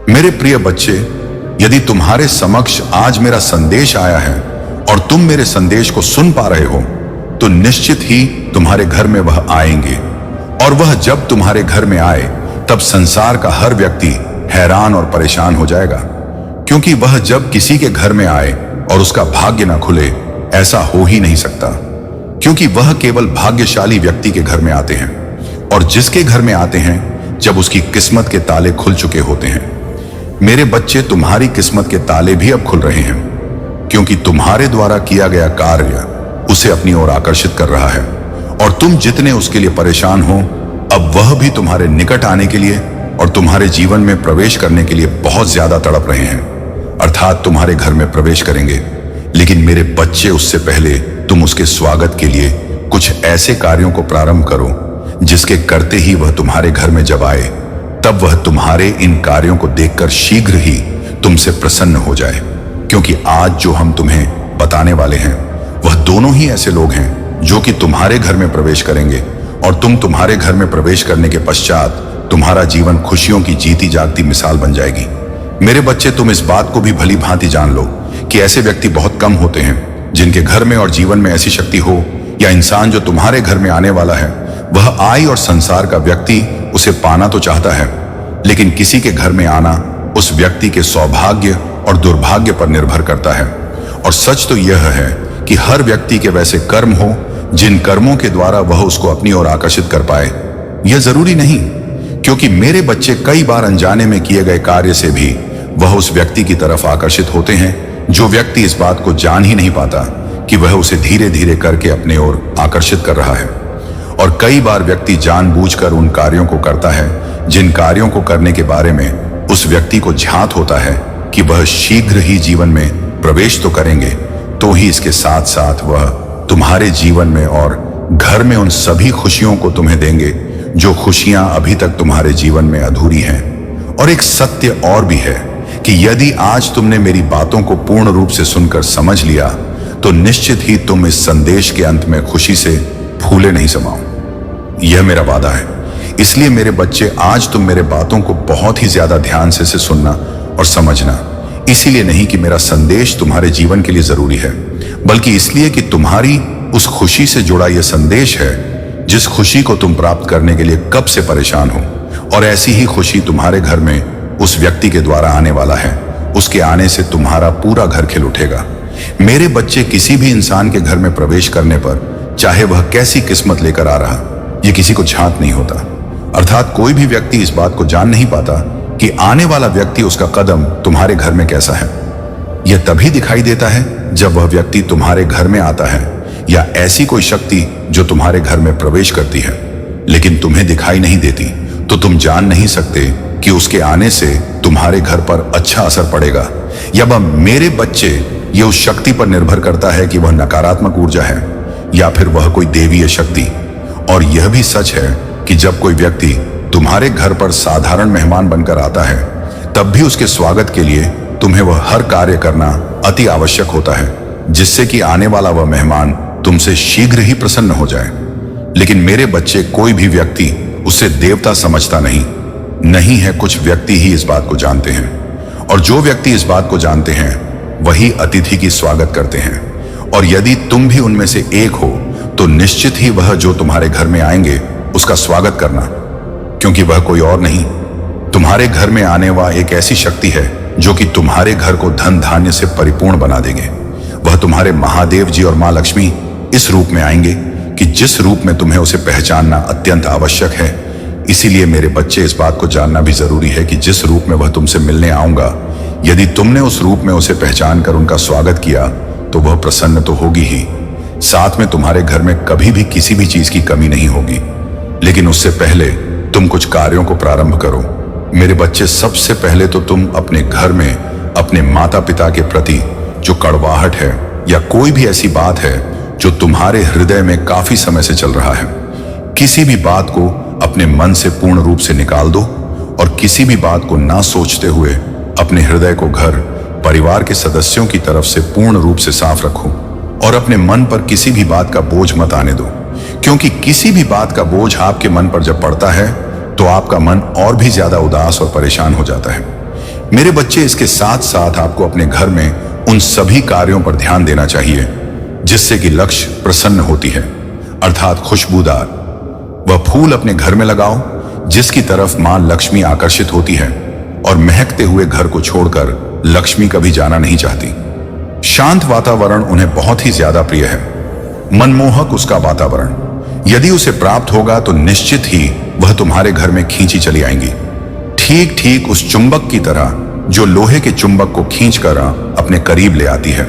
मेरे प्रिय बच्चे, यदि तुम्हारे समक्ष आज मेरा संदेश आया है और तुम मेरे संदेश को सुन पा रहे हो, तो निश्चित ही तुम्हारे घर में वह आएंगे। और वह जब तुम्हारे घर में आए तब संसार का हर व्यक्ति हैरान और परेशान हो जाएगा, क्योंकि वह जब किसी के घर में आए और उसका भाग्य ना खुले, ऐसा हो ही नहीं सकता, क्योंकि वह केवल भाग्यशाली व्यक्ति के घर में आते हैं, और जिसके घर में आते हैं जब उसकी किस्मत के ताले खुल चुके होते हैं। मेरे बच्चे, तुम्हारी किस्मत के ताले भी अब खुल रहे हैं, क्योंकि तुम्हारे द्वारा किया गया कार्य उसे अपनी ओर आकर्षित कर रहा है, और तुम जितने उसके लिए परेशान हो, अब वह भी तुम्हारे निकट आने के लिए और तुम्हारे जीवन में प्रवेश करने के लिए बहुत ज्यादा तड़प रहे हैं, अर्थात तुम्हारे घर में प्रवेश करेंगे। लेकिन मेरे बच्चे, उससे पहले तुम उसके स्वागत के लिए कुछ ऐसे कार्यों को प्रारंभ करो जिसके करते ही वह तुम्हारे घर में जब आए, तब वह तुम्हारे इन कार्यों को देखकर शीघ्र ही तुमसे प्रसन्न हो जाए। क्योंकि आज जो हम तुम्हें बताने वाले हैं, वह दोनों ही ऐसे लोग हैं जो कि तुम्हारे घर में प्रवेश करेंगे, और तुम्हारे घर में प्रवेश करने के पश्चात तुम्हारा जीवन खुशियों की जीती जागती मिसाल बन जाएगी। मेरे बच्चे, तुम इस बात को भी भली भांति जान लो कि ऐसे व्यक्ति बहुत कम होते हैं जिनके घर में और जीवन में ऐसी शक्ति हो, या इंसान जो तुम्हारे घर में आने वाला है वह आय और संसार का व्यक्ति उसे पाना तो चाहता है, लेकिन किसी के घर में आना उस व्यक्ति के सौभाग्य और दुर्भाग्य पर निर्भर करता है। और सच तो यह है कि हर व्यक्ति के वैसे कर्म हो जिन कर्मों के द्वारा वह उसको अपनी ओर आकर्षित कर पाए। यह जरूरी नहीं, क्योंकि मेरे बच्चे, कई बार अनजाने में किए गए कार्य से भी वह उस व्यक्ति की तरफ आकर्षित होते हैं, जो व्यक्ति इस बात को जान ही नहीं पाता कि वह उसे धीरे धीरे करके अपने ओर आकर्षित कर रहा है। और कई बार व्यक्ति जानबूझकर उन कार्यों को करता है जिन कार्यों को करने के बारे में उस व्यक्ति को झांत होता है कि वह शीघ्र ही जीवन में प्रवेश तो करेंगे, तो ही इसके साथ साथ वह तुम्हारे जीवन में और घर में उन सभी खुशियों को तुम्हें देंगे जो खुशियां अभी तक तुम्हारे जीवन में अधूरी हैं। और एक सत्य और भी है कि यदि आज तुमने मेरी बातों को पूर्ण रूप से सुनकर समझ लिया, तो निश्चित ही तुम इस संदेश के अंत में खुशी से फूले नहीं समाओ। यह मेरा वादा है। इसलिए मेरे बच्चे, आज तुम मेरे बातों को बहुत ही ज्यादा ध्यान से सुनना और समझना। इसीलिए नहीं कि मेरा संदेश तुम्हारे जीवन के लिए जरूरी है, बल्कि इसलिए कि तुम्हारी उस खुशी से जुड़ा यह संदेश है जिस खुशी को तुम प्राप्त करने के लिए कब से परेशान हो। और ऐसी ही खुशी तुम्हारे घर में उस व्यक्ति के द्वारा आने वाला है। उसके आने से तुम्हारा पूरा घर खिल उठेगा। मेरे बच्चे, किसी भी इंसान के घर में प्रवेश करने पर, चाहे वह कैसी किस्मत लेकर आ रहा, यह किसी को झांत नहीं होता। अर्थात कोई भी व्यक्ति इस बात को जान नहीं पाता कि आने वाला व्यक्ति, उसका कदम तुम्हारे घर में कैसा है। यह तभी दिखाई देता है जब वह व्यक्ति तुम्हारे घर में आता है, या ऐसी कोई शक्ति जो तुम्हारे घर में प्रवेश करती है, लेकिन तुम्हें दिखाई नहीं देती, तो तुम जान नहीं सकते कि उसके आने से तुम्हारे घर पर अच्छा असर पड़ेगा या वह। मेरे बच्चे, यह उस शक्ति पर निर्भर करता है कि वह नकारात्मक ऊर्जा है या फिर वह कोई देवीय शक्ति। और यह भी सच है कि जब कोई व्यक्ति तुम्हारे घर पर साधारण मेहमान बनकर आता है, तब भी उसके स्वागत के लिए तुम्हें वह हर कार्य करना अति आवश्यक होता है, जिससे कि आने वाला वह मेहमान तुमसे शीघ्र ही प्रसन्न हो जाए। लेकिन मेरे बच्चे, कोई भी व्यक्ति उसे देवता समझता नहीं है। कुछ व्यक्ति ही इस बात को जानते हैं, और जो व्यक्ति इस बात को जानते हैं वही अतिथि की स्वागत करते हैं। और यदि तुम भी उनमें से एक हो, तो निश्चित ही वह जो तुम्हारे घर में आएंगे उसका स्वागत करना, क्योंकि वह कोई और नहीं, तुम्हारे घर में आने वाली एक ऐसी शक्ति है जो कि तुम्हारे घर को धन धान्य से परिपूर्ण बना देंगे। वह तुम्हारे महादेव जी और माँ लक्ष्मी इस रूप में आएंगे कि जिस रूप में तुम्हें उसे पहचानना अत्यंत आवश्यक है। इसीलिए मेरे बच्चे, इस बात को जानना भी जरूरी है कि जिस रूप में वह तुमसे मिलने आऊंगा, यदि तुमने उस रूप में उसे पहचान कर उनका स्वागत किया, तो वह प्रसन्न तो होगी ही, साथ में तुम्हारे घर में कभी भी किसी भी चीज की कमी नहीं होगी। लेकिन उससे पहले तुम कुछ कार्यों को प्रारंभ करो। मेरे बच्चे, सबसे पहले तो तुम अपने घर में अपने माता पिता के प्रति जो कड़वाहट है या कोई भी ऐसी बात है जो तुम्हारे हृदय में काफी समय से चल रहा है, किसी भी बात को अपने मन से पूर्ण रूप से निकाल दो, और किसी भी बात को ना सोचते हुए अपने हृदय को घर परिवार के सदस्यों की तरफ से पूर्ण रूप से साफ रखो। और अपने मन पर किसी भी बात का बोझ मत आने दो, क्योंकि किसी भी बात का बोझ आपके मन पर जब पड़ता है तो आपका मन और भी ज्यादा उदास और परेशान हो जाता है। मेरे बच्चे, इसके साथ साथ आपको अपने घर में उन सभी कार्यों पर ध्यान देना चाहिए जिससे कि लक्ष्य प्रसन्न होती है, अर्थात खुशबूदार वह फूल अपने घर में लगाओ जिसकी तरफ मां लक्ष्मी आकर्षित होती है और महकते हुए घर को छोड़कर लक्ष्मी कभी जाना नहीं चाहती। शांत वातावरण उन्हें बहुत ही ज्यादा प्रिय है, मनमोहक उसका वातावरण यदि उसे प्राप्त होगा तो निश्चित ही वह तुम्हारे घर में खींची चली आएंगी, ठीक ठीक उस चुंबक की तरह जो लोहे के चुंबक को खींचकर अपने करीब ले आती है।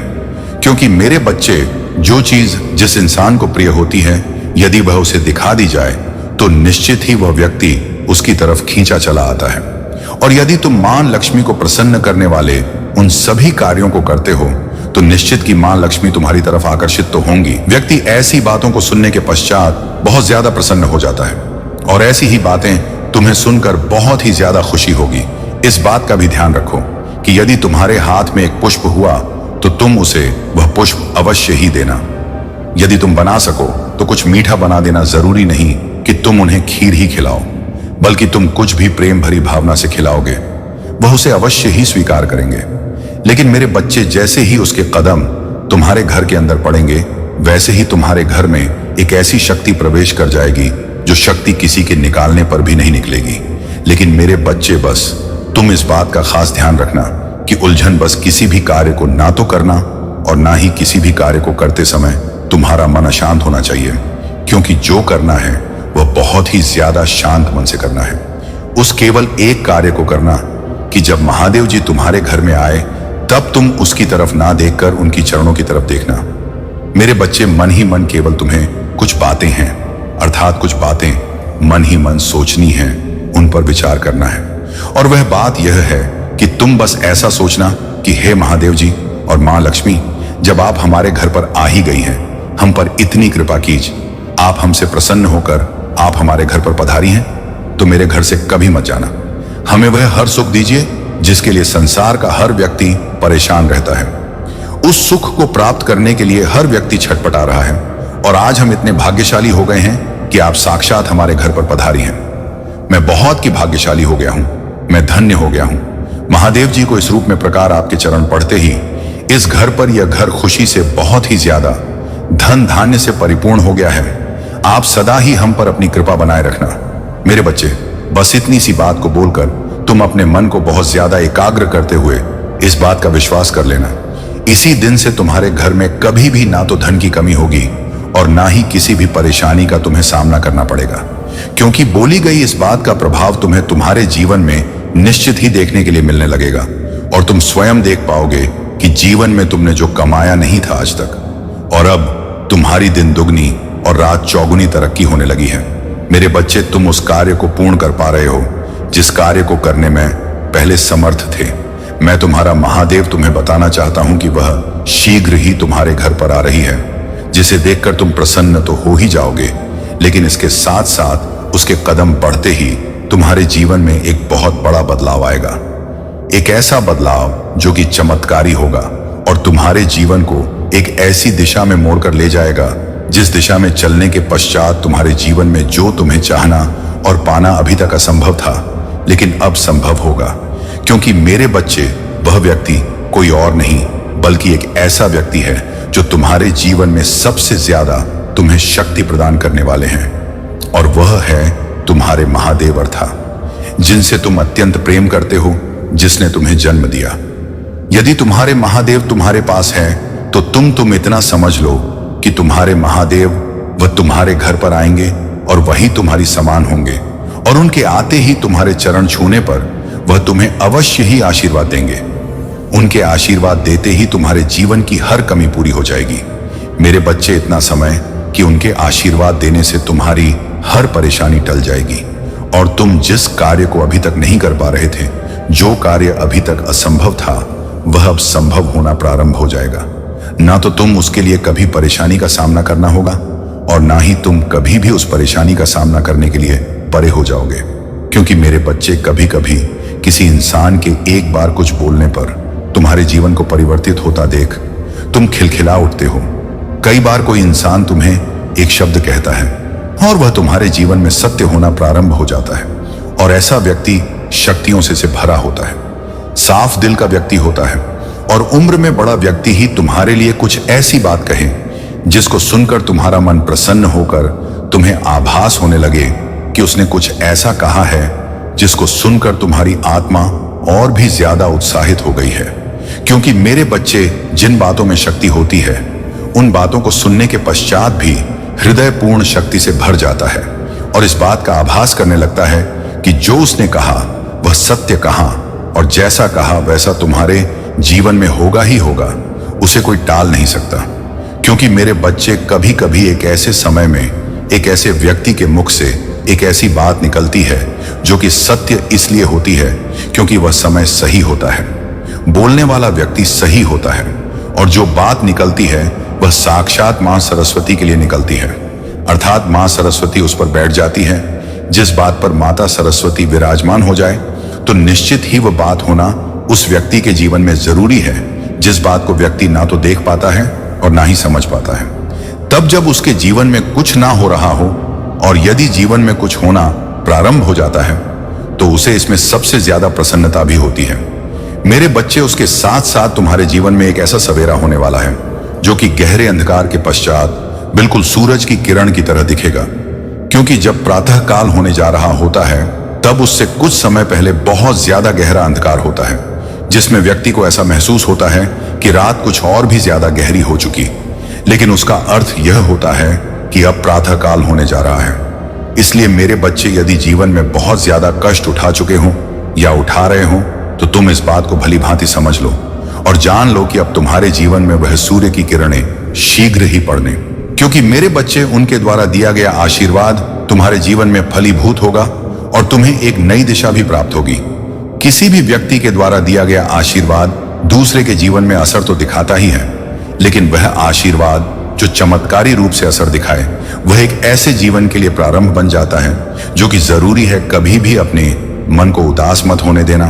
क्योंकि मेरे बच्चे, जो चीज जिस इंसान को प्रिय होती है यदि वह उसे दिखा दी जाए तो निश्चित ही वह व्यक्ति उसकी तरफ खींचा चला आता है। और यदि तुम मां लक्ष्मी को प्रसन्न करने वाले उन सभी कार्यों को करते हो तो निश्चित कि मां लक्ष्मी तुम्हारी तरफ आकर्षित तो होंगी। व्यक्ति ऐसी बातों को सुनने के पश्चात बहुत ज्यादा प्रसन्न हो जाता है और ऐसी ही बातें तुम्हें सुनकर बहुत ही ज्यादा खुशी होगी। इस बात का भी ध्यान रखो कि यदि तुम्हारे हाथ में एक पुष्प हुआ तो तुम उसे वह पुष्प अवश्य ही देना। यदि तुम बना सको तो कुछ मीठा बना देना। जरूरी नहीं कि तुम उन्हें खीर ही खिलाओ, बल्कि तुम कुछ भी प्रेम भरी भावना से खिलाओगे, वह उसे अवश्य ही स्वीकार करेंगे। लेकिन मेरे बच्चे, जैसे ही उसके कदम तुम्हारे घर के अंदर पड़ेंगे वैसे ही तुम्हारे घर में एक ऐसी शक्ति प्रवेश कर जाएगी जो शक्ति किसी के निकालने पर भी नहीं निकलेगी। लेकिन मेरे बच्चे, बस तुम इस बात का खास ध्यान रखना कि उलझन बस किसी भी कार्य को ना तो करना और ना ही किसी भी कार्य को करते समय तुम्हारा मन अशांत होना चाहिए, क्योंकि जो करना है वह बहुत ही ज्यादा शांत मन से करना है। उस केवल एक कार्य को करना कि जब महादेव जी तुम्हारे घर में आए तब तुम उसकी तरफ ना देखकर उनकी चरणों की तरफ देखना। मेरे बच्चे, मन ही मन केवल तुम्हें कुछ बातें हैं, अर्थात कुछ बातें मन ही मन सोचनी है, उन पर विचार करना है। और वह बात यह है कि तुम बस ऐसा सोचना कि हे महादेव जी और मां लक्ष्मी, जब आप हमारे घर पर आ ही गई हैं, हम पर इतनी कृपा कीज, आप हमसे प्रसन्न होकर आप हमारे घर पर पधारी हैं, तो मेरे घर से कभी मत जाना। हमें वह हर सुख दीजिए जिसके लिए संसार का हर व्यक्ति परेशान रहता है। उस सुख को प्राप्त करने के लिए हर व्यक्ति छटपटा रहा है और आज हम इतने भाग्यशाली हो गए हैं कि आप साक्षात हमारे घर पर पधारी हैं। मैं बहुत की भाग्यशाली हो गया हूं, मैं धन्य हो गया हूं। महादेव जी को इस रूप में प्रकार आपके चरण पड़ते ही इस घर पर यह घर खुशी से बहुत ही ज्यादा धन धान्य से परिपूर्ण हो गया है। आप सदा ही हम पर अपनी कृपा बनाए रखना। मेरे बच्चे, बस इतनी सी बात को बोलकर तुम अपने मन को बहुत ज्यादा एकाग्र करते हुए इस बात का विश्वास कर लेना, इसी दिन से तुम्हारे घर में कभी भी ना तो धन की कमी होगी और ना ही किसी भी परेशानी का तुम्हें सामना करना पड़ेगा। क्योंकि बोली गई इस बात का प्रभाव तुम्हें तुम्हारे जीवन में निश्चित ही देखने के लिए मिलने लगेगा और तुम स्वयं देख पाओगे कि जीवन में तुमने जो कमाया नहीं था आज तक, और अब तुम्हारी दिन दुगनी और रात चौगुनी तरक्की होने लगी है। मेरे बच्चे, तुम उस कार्य को पूर्ण कर पा रहे हो जिस कार्य को करने में पहले समर्थ थे। मैं तुम्हारा महादेव तुम्हें बताना चाहता हूं कि वह शीघ्र ही तुम्हारे घर पर आ रही है, जिसे देखकर तुम प्रसन्न तो हो ही जाओगे, लेकिन इसके साथ साथ उसके कदम बढ़ते ही तुम्हारे जीवन में एक बहुत बड़ा बदलाव आएगा। एक ऐसा बदलाव जो कि चमत्कारी होगा और तुम्हारे जीवन को एक ऐसी दिशा में मोड़कर ले जाएगा जिस दिशा में चलने के पश्चात तुम्हारे जीवन में जो तुम्हें चाहना और पाना अभी तक असंभव था, लेकिन अब संभव होगा। क्योंकि मेरे बच्चे, वह व्यक्ति कोई और नहीं बल्कि एक ऐसा व्यक्ति है जो तुम्हारे जीवन में सबसे ज्यादा तुम्हें शक्ति प्रदान करने वाले हैं, और वह है तुम्हारे महादेव अर्थात जिनसे तुम अत्यंत प्रेम करते हो, जिसने तुम्हें जन्म दिया। यदि तुम्हारे महादेव तुम्हारे पास है तो तुम इतना समझ लो कि तुम्हारे महादेव वह तुम्हारे घर पर आएंगे और वही तुम्हारी समान होंगे, और उनके आते ही तुम्हारे चरण छूने पर वह तुम्हें अवश्य ही आशीर्वाद देंगे। उनके आशीर्वाद देते ही तुम्हारे जीवन की हर कमी पूरी हो जाएगी। मेरे बच्चे, इतना समय कि उनके आशीर्वाद देने से तुम्हारी हर परेशानी टल जाएगी और तुम जिस कार्य को अभी तक नहीं कर पा रहे थे, जो कार्य अभी तक असंभव था, वह अब संभव होना प्रारंभ हो जाएगा। ना तो तुम उसके लिए कभी परेशानी का सामना करना होगा और ना ही तुम कभी भी उस परेशानी का सामना करने के लिए परे हो जाओगे। क्योंकि मेरे बच्चे, कभी कभी किसी इंसान के एक बार कुछ बोलने पर तुम्हारे जीवन को परिवर्तित होता देख तुम खिलखिला उठते हो। कई बार कोई इंसान तुम्हें एक शब्द कहता है और वह तुम्हारे जीवन में सत्य होना प्रारंभ हो जाता है, और ऐसा व्यक्ति शक्तियों से भरा होता है। साफ दिल का व्यक्ति होता है और उम्र में बड़ा व्यक्ति ही तुम्हारे लिए कुछ ऐसी बात कहे जिसको सुनकर तुम्हारा मन प्रसन्न होकर तुम्हें आभास होने लगे कि उसने कुछ ऐसा कहा है जिसको सुनकर तुम्हारी आत्मा और भी ज्यादा उत्साहित हो गई है। क्योंकि मेरे बच्चे, जिन बातों में शक्ति होती है उन बातों को सुनने के पश्चात भी हृदय पूर्ण शक्ति से भर जाता है और इस बात का आभास करने लगता है कि जो उसने कहा वह सत्य कहा और जैसा कहा वैसा तुम्हारे जीवन में होगा ही होगा, उसे कोई टाल नहीं सकता। क्योंकि मेरे बच्चे, कभी कभी एक ऐसे समय में एक ऐसे व्यक्ति के मुख से एक ऐसी बात निकलती है जो कि सत्य इसलिए होती है क्योंकि वह समय सही होता है, बोलने वाला व्यक्ति सही होता है और जो बात निकलती है वह साक्षात मां सरस्वती के लिए निकलती है। अर्थात मां सरस्वती उस पर बैठ जाती है। जिस बात पर माता सरस्वती विराजमान हो जाए तो निश्चित ही वह बात होना उस व्यक्ति के जीवन में जरूरी है, जिस बात को व्यक्ति ना तो देख पाता है और ना ही समझ पाता है। तब जब उसके जीवन में कुछ ना हो रहा हो और यदि जीवन में कुछ होना प्रारंभ हो जाता है तो उसे इसमें सबसे ज्यादा प्रसन्नता भी होती है। मेरे बच्चे, उसके साथ साथ तुम्हारे जीवन में एक ऐसा सवेरा होने वाला है जो कि गहरे अंधकार के पश्चात बिल्कुल सूरज की किरण की तरह दिखेगा। क्योंकि जब प्रातः काल होने जा रहा होता है तब उससे कुछ समय पहले बहुत ज्यादा गहरा अंधकार होता है, जिसमें व्यक्ति को ऐसा महसूस होता है कि रात कुछ और भी ज्यादा गहरी हो चुकी। लेकिन उसका अर्थ यह होता है कि अब प्रातः काल होने जा रहा है। इसलिए मेरे बच्चे, यदि जीवन में बहुत ज्यादा कष्ट उठा चुके हों या उठा रहे हों तो तुम इस बात को भली भांति समझ लो और जान लो कि अब तुम्हारे जीवन में वह सूर्य की किरणें शीघ्र ही पड़ने। क्योंकि मेरे बच्चे, उनके द्वारा दिया गया आशीर्वाद तुम्हारे जीवन में फलीभूत होगा और तुम्हें एक नई दिशा भी प्राप्त होगी। किसी भी व्यक्ति के द्वारा दिया गया आशीर्वाद दूसरे के जीवन में असर तो दिखाता ही है, लेकिन वह आशीर्वाद जो चमत्कारी रूप से असर दिखाए वह एक ऐसे जीवन के लिए प्रारंभ बन जाता है जो कि जरूरी है कभी भी अपने मन को उदास मत होने देना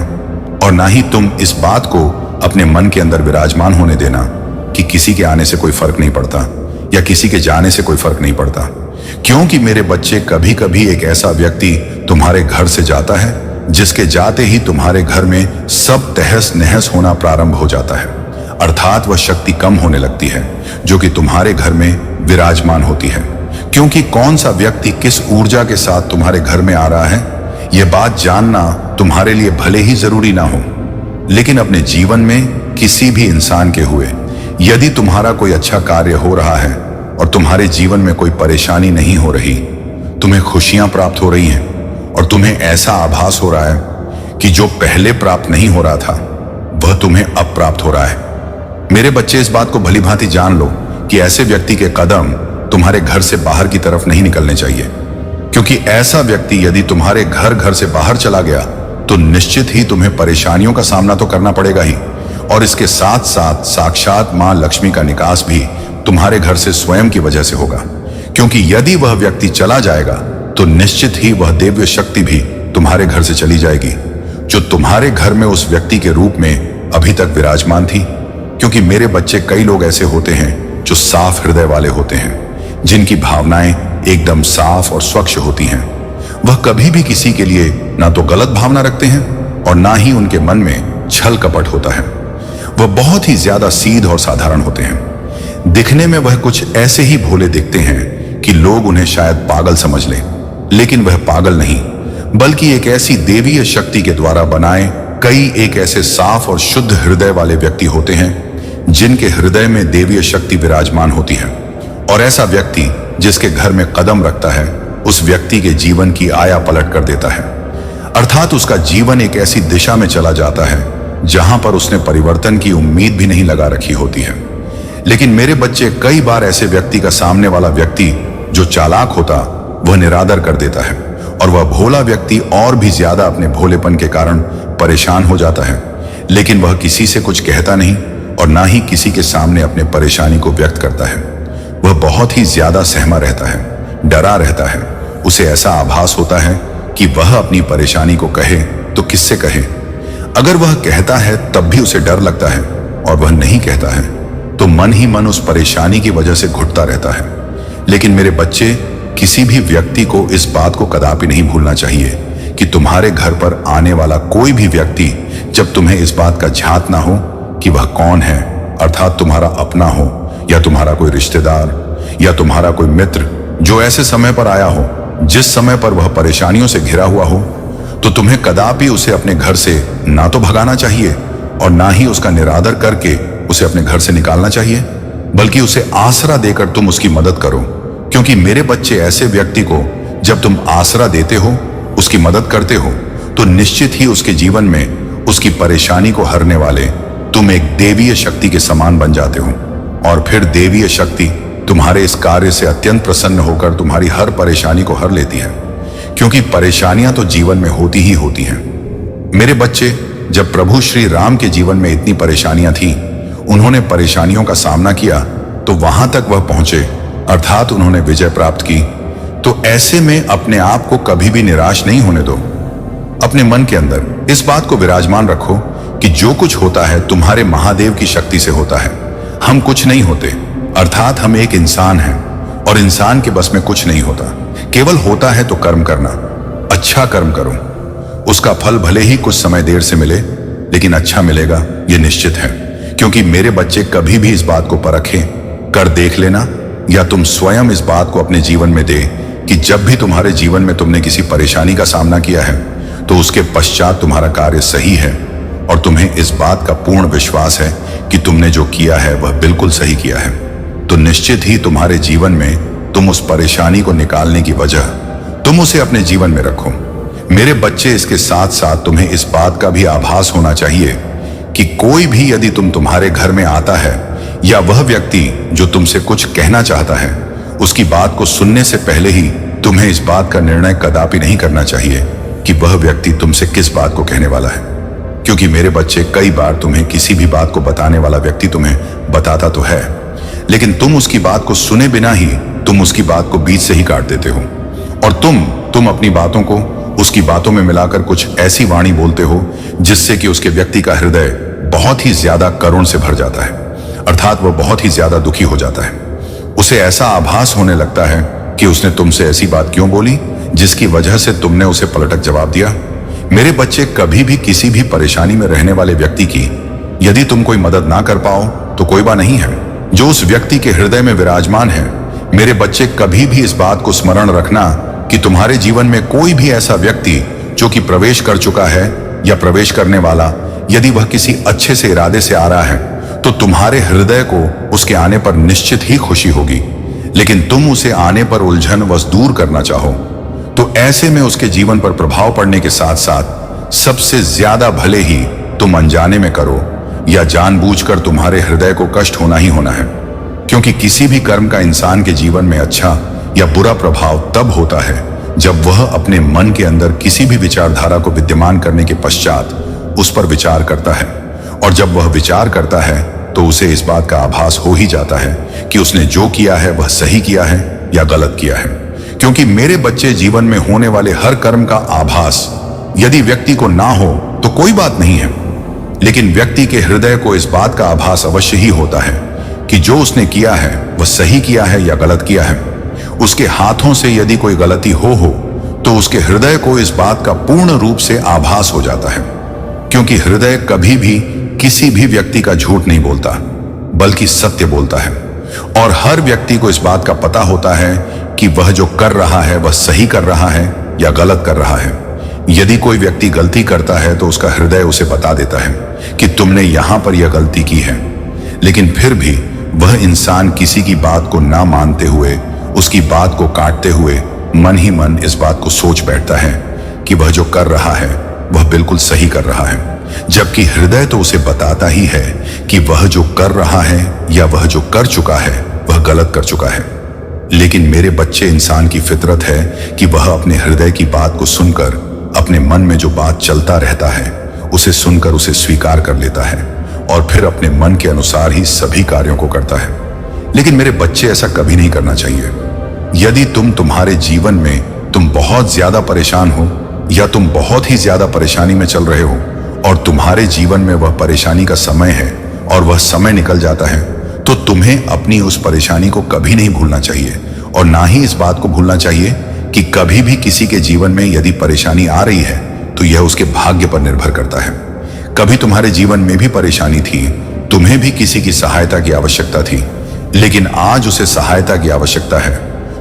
और ना ही तुम इस बात को अपने मन के अंदर विराजमान होने देना कि किसी के आने से कोई फर्क नहीं पड़ता या किसी के जाने से कोई फर्क नहीं पड़ता। क्योंकि मेरे बच्चे, कभी कभी एक ऐसा व्यक्ति तुम्हारे घर से जाता है जिसके जाते ही तुम्हारे घर में सब तहस नहस होना प्रारंभ हो जाता है। अर्थात वह शक्ति कम होने लगती है जो कि तुम्हारे घर में विराजमान होती है। क्योंकि कौन सा व्यक्ति किस ऊर्जा के साथ तुम्हारे घर में आ रहा है यह बात जानना तुम्हारे लिए भले ही जरूरी ना हो, लेकिन अपने जीवन में किसी भी इंसान के हुए यदि तुम्हारा कोई अच्छा कार्य हो रहा है और तुम्हारे जीवन में कोई परेशानी नहीं हो रही, तुम्हें खुशियां प्राप्त हो रही हैं और तुम्हें ऐसा आभास हो रहा है कि जो पहले प्राप्त नहीं हो रहा था वह तुम्हें अब प्राप्त हो रहा है। मेरे बच्चे, इस बात को भली भांति जान लो कि ऐसे व्यक्ति के कदम तुम्हारे घर से बाहर की तरफ नहीं निकलने चाहिए। क्योंकि ऐसा व्यक्ति यदि तुम्हारे घर से बाहर चला गया तो निश्चित ही तुम्हें परेशानियों का सामना तो करना पड़ेगा ही और इसके साथ साथ साक्षात मां लक्ष्मी का निकास भी तुम्हारे घर से स्वयं की वजह से होगा। क्योंकि यदि वह व्यक्ति चला जाएगा तो निश्चित ही वह दिव्य शक्ति भी तुम्हारे घर से चली जाएगी जो तुम्हारे घर में उस व्यक्ति के रूप में अभी तक विराजमान थी। क्योंकि मेरे बच्चे, कई लोग ऐसे होते हैं जो साफ हृदय वाले होते हैं, जिनकी भावनाएं एकदम साफ और स्वच्छ होती हैं। वह कभी भी किसी के लिए ना तो गलत भावना रखते हैं और ना ही उनके मन में छल कपट होता है। वह बहुत ही ज्यादा सीधे और साधारण होते हैं। दिखने में वह कुछ ऐसे ही भोले दिखते हैं कि लोग उन्हें शायद पागल समझ लें, लेकिन वह पागल नहीं बल्कि एक ऐसी देवीय शक्ति के द्वारा बनाए कई एक ऐसे साफ और शुद्ध हृदय वाले व्यक्ति होते हैं जिनके हृदय में देवीय शक्ति विराजमान होती है। और ऐसा व्यक्ति जिसके घर में कदम रखता है उस व्यक्ति के जीवन की आया पलट कर देता है। अर्थात उसका जीवन एक ऐसी दिशा में चला जाता है जहां पर उसने परिवर्तन की उम्मीद भी नहीं लगा रखी होती है। लेकिन मेरे बच्चे, कई बार ऐसे व्यक्ति का सामने वाला व्यक्ति जो चालाक होता वह निरादर कर देता है और वह भोला व्यक्ति और भी ज्यादा अपने भोलेपन के कारण परेशान हो जाता है। लेकिन वह किसी से कुछ कहता नहीं और ना ही किसी के सामने अपने परेशानी को व्यक्त करता है। वह बहुत ही ज्यादा सहमा रहता है, डरा रहता है। उसे ऐसा आभास होता है कि वह अपनी परेशानी को कहे तो किससे कहे। अगर वह कहता है तब भी उसे डर लगता है और वह नहीं कहता है तो मन ही मन उस परेशानी की वजह से घुटता रहता है। लेकिन मेरे बच्चे, किसी भी व्यक्ति को इस बात को कदापि नहीं भूलना चाहिए कि तुम्हारे घर पर आने वाला कोई भी व्यक्ति जब तुम्हें इस बात का झात ना हो कि वह कौन है, अर्थात तुम्हारा अपना हो या तुम्हारा कोई रिश्तेदार या तुम्हारा कोई मित्र, जो ऐसे समय पर आया हो जिस समय पर वह परेशानियों से घिरा हुआ हो, तो तुम्हें कदापि उसे अपने घर से ना तो भगाना चाहिए और ना ही उसका निरादर करके उसे अपने घर से निकालना चाहिए, बल्कि उसे आसरा देकर तुम उसकी मदद करो। क्योंकि मेरे बच्चे, ऐसे व्यक्ति को जब तुम आसरा देते हो, उसकी मदद करते हो, तो निश्चित ही उसके जीवन में उसकी परेशानी को हरने वाले तुम एक देवीय शक्ति के समान बन जाते हो। और फिर देवीय शक्ति तुम्हारे इस कार्य से अत्यंत प्रसन्न होकर तुम्हारी हर परेशानी को हर लेती है, क्योंकि परेशानियां तो जीवन में होती ही होती हैं। मेरे बच्चे, जब प्रभु श्री राम के जीवन में इतनी परेशानियां थी, उन्होंने परेशानियों का सामना किया तो वहां तक वह पहुंचे, अर्थात उन्होंने विजय प्राप्त की। तो ऐसे में अपने आप को कभी भी निराश नहीं होने दो। अपने मन के अंदर इस बात को विराजमान रखो कि जो कुछ होता है तुम्हारे महादेव की शक्ति से होता है। हम कुछ नहीं होते, अर्थात हम एक इंसान हैं और इंसान के बस में कुछ नहीं होता। केवल होता है तो कर्म करना। अच्छा कर्म करो, उसका फल भले ही कुछ समय देर से मिले, लेकिन अच्छा मिलेगा, यह निश्चित है। क्योंकि मेरे बच्चे, कभी भी इस बात को परखें, कर देख लेना, या तुम स्वयं इस बात को अपने जीवन में दे कि जब भी तुम्हारे जीवन में तुमने किसी परेशानी का सामना किया है, तो उसके पश्चात तुम्हारा कार्य सही है और तुम्हें इस बात का पूर्ण विश्वास है कि तुमने जो किया है वह बिल्कुल सही किया है, तो निश्चित ही तुम्हारे जीवन में तुम उस परेशानी को निकालने की वजह तुम उसे अपने जीवन में रखो। मेरे बच्चे, इसके साथ साथ तुम्हें इस बात का भी आभास होना चाहिए कि कोई भी यदि तुम्हारे घर में आता है या वह व्यक्ति जो तुमसे कुछ कहना चाहता है, उसकी बात को सुनने से पहले ही तुम्हें इस बात का निर्णय कदापि नहीं करना चाहिए कि वह व्यक्ति तुमसे किस बात को कहने वाला है। क्योंकि मेरे बच्चे, कई बार तुम्हें किसी भी बात को बताने वाला व्यक्ति तुम्हें बताता तो है, लेकिन तुम उसकी बात को सुने बिना ही तुम उसकी बात को बीच से ही काट देते हो और तुम अपनी बातों को उसकी बातों में मिलाकर कुछ ऐसी वाणी बोलते हो जिससे कि उसके व्यक्ति का हृदय बहुत ही ज्यादा करुण से भर जाता है, अर्थात वह बहुत ही ज्यादा दुखी हो जाता है। उसे ऐसा आभास होने लगता है कि उसने तुमसे ऐसी बात क्यों बोली जिसकी वजह से तुमने उसे पलटक जवाब दिया। मेरे बच्चे, कभी भी किसी भी परेशानी में रहने वाले व्यक्ति की यदि तुम कोई मदद ना कर पाओ तो कोई बात नहीं है, जो उस व्यक्ति के हृदय में विराजमान है। मेरे बच्चे, कभी भी इस बात को स्मरण रखना कि तुम्हारे जीवन में कोई भी ऐसा व्यक्ति जो कि प्रवेश कर चुका है या प्रवेश करने वाला, यदि वह किसी अच्छे से इरादे से आ रहा है, तो तुम्हारे हृदय को उसके आने पर निश्चित ही खुशी होगी। लेकिन तुम उसे आने पर उलझन वश दूर करना चाहो, तो ऐसे में उसके जीवन पर प्रभाव पड़ने के साथ साथ सबसे ज्यादा भले ही तुम अनजाने में करो या जानबूझकर, तुम्हारे हृदय को कष्ट होना ही होना है। क्योंकि किसी भी कर्म का इंसान के जीवन में अच्छा या बुरा प्रभाव तब होता है जब वह अपने मन के अंदर किसी भी विचारधारा को विद्यमान करने के पश्चात उस पर विचार करता है। और जब वह विचार करता है तो उसे इस बात का आभास हो ही जाता है कि उसने जो किया है वह सही किया है या गलत किया है। क्योंकि मेरे बच्चे, जीवन में होने वाले हर कर्म का आभास यदि व्यक्ति को ना हो तो कोई बात नहीं है, लेकिन व्यक्ति के हृदय को इस बात का आभास अवश्य ही होता है कि जो उसने किया है वह सही किया है या गलत किया है। उसके हाथों से यदि कोई गलती हो तो उसके हृदय को इस बात का पूर्ण रूप से आभास हो जाता है। क्योंकि हृदय कभी भी किसी भी व्यक्ति का झूठ नहीं बोलता, बल्कि सत्य बोलता है। और हर व्यक्ति को इस बात का पता होता है कि वह जो कर रहा है वह सही कर रहा है या गलत कर रहा है। यदि कोई व्यक्ति गलती करता है तो उसका हृदय उसे बता देता है कि तुमने यहां पर यह गलती की है, लेकिन फिर भी वह इंसान किसी की बात को ना मानते हुए, उसकी बात को काटते हुए मन ही मन इस बात को सोच बैठता है कि वह जो कर रहा है वह बिल्कुल सही कर रहा है, जबकि हृदय तो उसे बताता ही है कि वह जो कर रहा है या वह जो कर चुका है वह गलत कर चुका है। लेकिन मेरे बच्चे, इंसान की फितरत है कि वह अपने हृदय की बात को सुनकर अपने मन में जो बात चलता रहता है उसे सुनकर उसे स्वीकार कर लेता है और फिर अपने मन के अनुसार ही सभी कार्यों को करता है। लेकिन मेरे बच्चे, ऐसा कभी नहीं करना चाहिए। यदि तुम्हारे जीवन में तुम बहुत ज्यादा परेशान हो या तुम बहुत ही ज्यादा परेशानी में चल रहे हो और तुम्हारे जीवन में वह परेशानी का समय है और वह समय निकल जाता है, तो तुम्हें अपनी उस परेशानी को कभी नहीं भूलना चाहिए और ना ही इस बात को भूलना चाहिए कि कभी भी किसी के जीवन में यदि परेशानी आ रही है तो यह उसके भाग्य पर निर्भर करता है। कभी तुम्हारे जीवन में भी परेशानी थी, तुम्हें भी किसी की सहायता की आवश्यकता थी, लेकिन आज उसे सहायता की आवश्यकता है।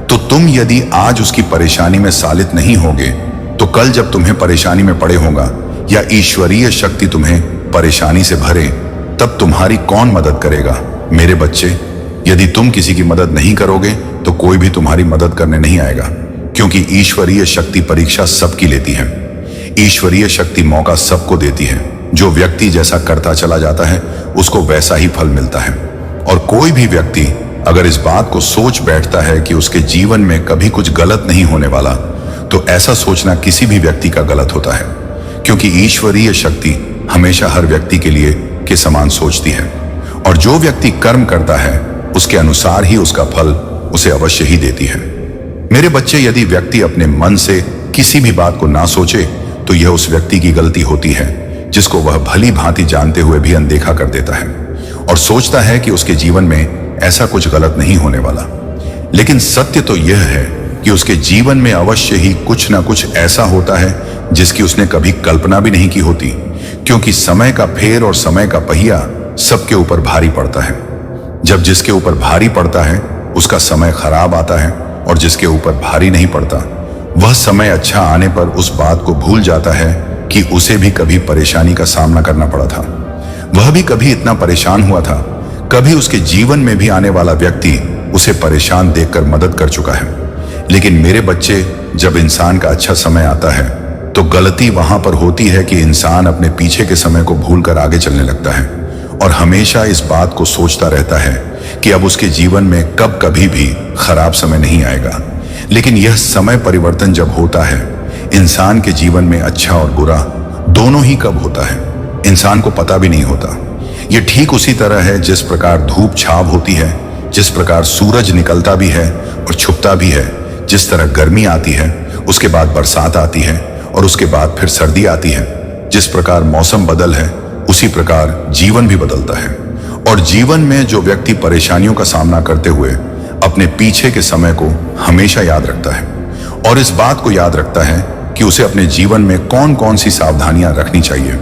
तो तुम यदि आज उसकी परेशानी में सालित नहीं होगे, तो कल जब तुम्हें परेशानी में पड़े होगा या ईश्वरीय शक्ति तुम्हें परेशानी से भरे, तब तुम्हारी कौन मदद करेगा? मेरे बच्चे, यदि तुम किसी की मदद नहीं करोगे तो कोई भी तुम्हारी मदद करने नहीं आएगा, क्योंकि ईश्वरीय शक्ति परीक्षा सबकी लेती है। ईश्वरीय शक्ति मौका सबको देती है। जो व्यक्ति जैसा करता चला जाता है उसको वैसा ही फल मिलता है। और कोई भी व्यक्ति अगर इस बात को सोच बैठता है कि उसके जीवन में कभी कुछ गलत नहीं होने वाला, तो ऐसा सोचना किसी भी व्यक्ति का गलत होता है, क्योंकि ईश्वरीय शक्ति हमेशा हर व्यक्ति के लिए के समान सोचती है। और जो व्यक्ति कर्म करता है उसके अनुसार ही उसका फल उसे अवश्य ही देती है। मेरे बच्चे, यदि व्यक्ति अपने मन से किसी भी बात को ना सोचे तो यह उस व्यक्ति की गलती होती है जिसको वह भली भांति जानते हुए भी अनदेखा कर देता है और सोचता है कि उसके जीवन में ऐसा कुछ गलत नहीं होने वाला। लेकिन सत्य तो यह है कि उसके जीवन में अवश्य ही कुछ ना कुछ ऐसा होता है जिसकी उसने कभी कल्पना भी नहीं की होती, क्योंकि समय का फेर और समय का पहिया सबके ऊपर भारी पड़ता है। जब जिसके ऊपर भारी पड़ता है उसका समय खराब आता है, और जिसके ऊपर भारी नहीं पड़ता वह समय अच्छा आने पर उस बात को भूल जाता है कि उसे भी कभी परेशानी का सामना करना पड़ा था, वह भी कभी इतना परेशान हुआ था। कभी उसके जीवन में भी आने वाला व्यक्ति उसे परेशान देखकर मदद कर चुका है। लेकिन मेरे बच्चे, जब इंसान का अच्छा समय आता है तो गलती वहां पर होती है कि इंसान अपने पीछे के समय को भूलकर आगे चलने लगता है और हमेशा इस बात को सोचता रहता है कि अब उसके जीवन में कभी भी खराब समय नहीं आएगा। लेकिन यह समय परिवर्तन जब होता है, इंसान के जीवन में अच्छा और बुरा दोनों ही कब होता है इंसान को पता भी नहीं होता। यह ठीक उसी तरह है जिस प्रकार धूप छाव होती है, जिस प्रकार सूरज निकलता भी है और छुपता भी है, जिस तरह गर्मी आती है उसके बाद बरसात आती है और उसके बाद फिर सर्दी आती है। जिस प्रकार मौसम बदल है उसी प्रकार जीवन भी बदलता है। और जीवन में जो व्यक्ति परेशानियों का सामना करते हुए अपने पीछे के समय को हमेशा याद रखता है और इस बात को याद रखता है कि उसे अपने जीवन में कौन कौन सी सावधानियां रखनी चाहिए,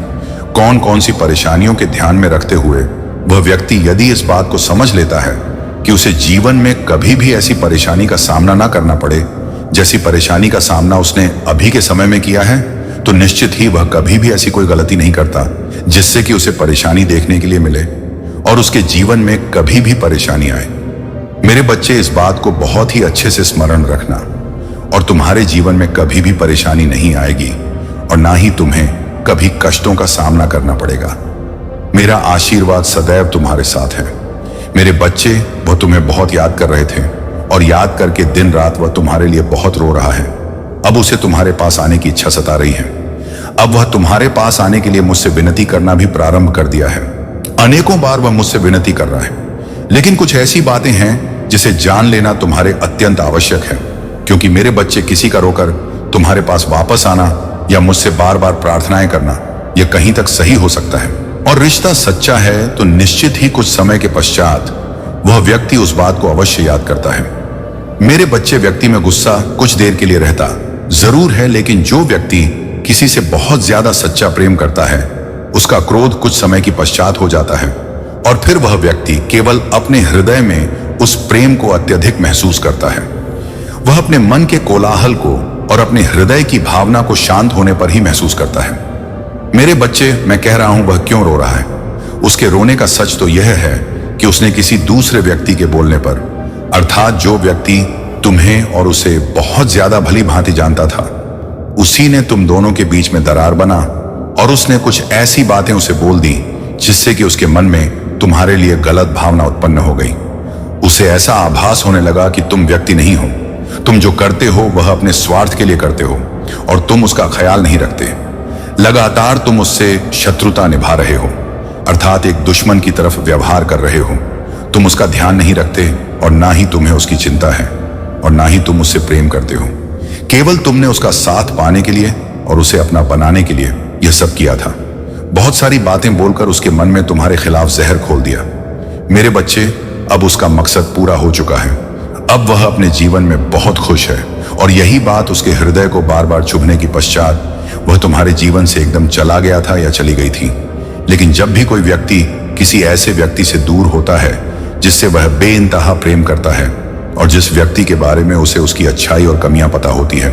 कौन कौन सी परेशानियों के ध्यान में रखते हुए वह व्यक्ति यदि इस बात को समझ लेता है कि उसे जीवन में कभी भी ऐसी परेशानी का सामना ना करना पड़े जैसी परेशानी का सामना उसने अभी के समय में किया है, तो निश्चित ही वह कभी भी ऐसी कोई गलती नहीं करता जिससे कि उसे परेशानी देखने के लिए मिले और उसके जीवन में कभी भी परेशानी आए। मेरे बच्चे, इस बात को बहुत ही अच्छे से स्मरण रखना और तुम्हारे जीवन में कभी भी परेशानी नहीं आएगी और ना ही तुम्हें कभी कष्टों का सामना करना पड़ेगा। मेरा आशीर्वाद सदैव तुम्हारे साथ है। मेरे बच्चे, वह तुम्हें बहुत याद कर रहे थे और याद करके दिन रात वह तुम्हारे लिए बहुत रो रहा है। अब उसे तुम्हारे पास आने की इच्छा सता रही है। अब वह तुम्हारे पास आने के लिए मुझसे विनती करना भी प्रारंभ कर दिया है। अनेकों बार वह मुझसे विनती कर रहा है, लेकिन कुछ ऐसी बातें हैं जिसे जान लेना तुम्हारे अत्यंत आवश्यक है, क्योंकि मेरे बच्चे, किसी का रोकर तुम्हारे पास वापस आना या मुझसे बार बार प्रार्थनाएं करना यह कहीं तक सही हो सकता है। और रिश्ता सच्चा है तो निश्चित ही कुछ समय के पश्चात वह व्यक्ति उस बात को अवश्य याद करता है। मेरे बच्चे, व्यक्ति में गुस्सा कुछ देर के लिए रहता जरूर है, लेकिन जो व्यक्ति किसी से बहुत ज्यादा सच्चा प्रेम करता है उसका क्रोध कुछ समय की पश्चात हो जाता है और फिर वह व्यक्ति केवल अपने हृदय में उस प्रेम को अत्यधिक महसूस करता है। वह अपने मन के कोलाहल को और अपने हृदय की भावना को शांत होने पर ही महसूस करता है। मेरे बच्चे, मैं कह रहा हूं वह क्यों रो रहा है। उसके रोने का सच तो यह है कि उसने किसी दूसरे व्यक्ति के बोलने पर, अर्थात जो व्यक्ति तुम्हें और उसे बहुत ज्यादा भली भांति जानता था, उसी ने तुम दोनों के बीच में दरार बना और उसने कुछ ऐसी बातें उसे बोल दी जिससे कि उसके मन में तुम्हारे लिए गलत भावना उत्पन्न हो गई। उसे ऐसा आभास होने लगा कि तुम व्यक्ति नहीं हो, तुम जो करते हो वह अपने स्वार्थ के लिए करते हो और तुम उसका ख्याल नहीं रखते। लगातार तुम उससे शत्रुता निभा रहे हो, अर्थात एक दुश्मन की तरफ व्यवहार कर रहे हो। तुम उसका ध्यान नहीं रखते और ना ही तुम्हें उसकी चिंता है और ना ही तुम उससे प्रेम करते हो। केवल तुमने उसका साथ पाने के लिए और उसे अपना बनाने के लिए यह सब किया था। बहुत सारी बातें बोलकर उसके मन में तुम्हारे खिलाफ जहर खोल दिया। मेरे बच्चे, अब उसका मकसद पूरा हो चुका है। अब वह अपने जीवन में बहुत खुश है और यही बात उसके हृदय को बार बार चुभने की पश्चात वह तुम्हारे जीवन से एकदम चला गया था या चली गई थी। लेकिन जब भी कोई व्यक्ति किसी ऐसे व्यक्ति से दूर होता है जिससे वह बेइंतहा प्रेम करता है और जिस व्यक्ति के बारे में उसे उसकी अच्छाई और कमियां पता होती है,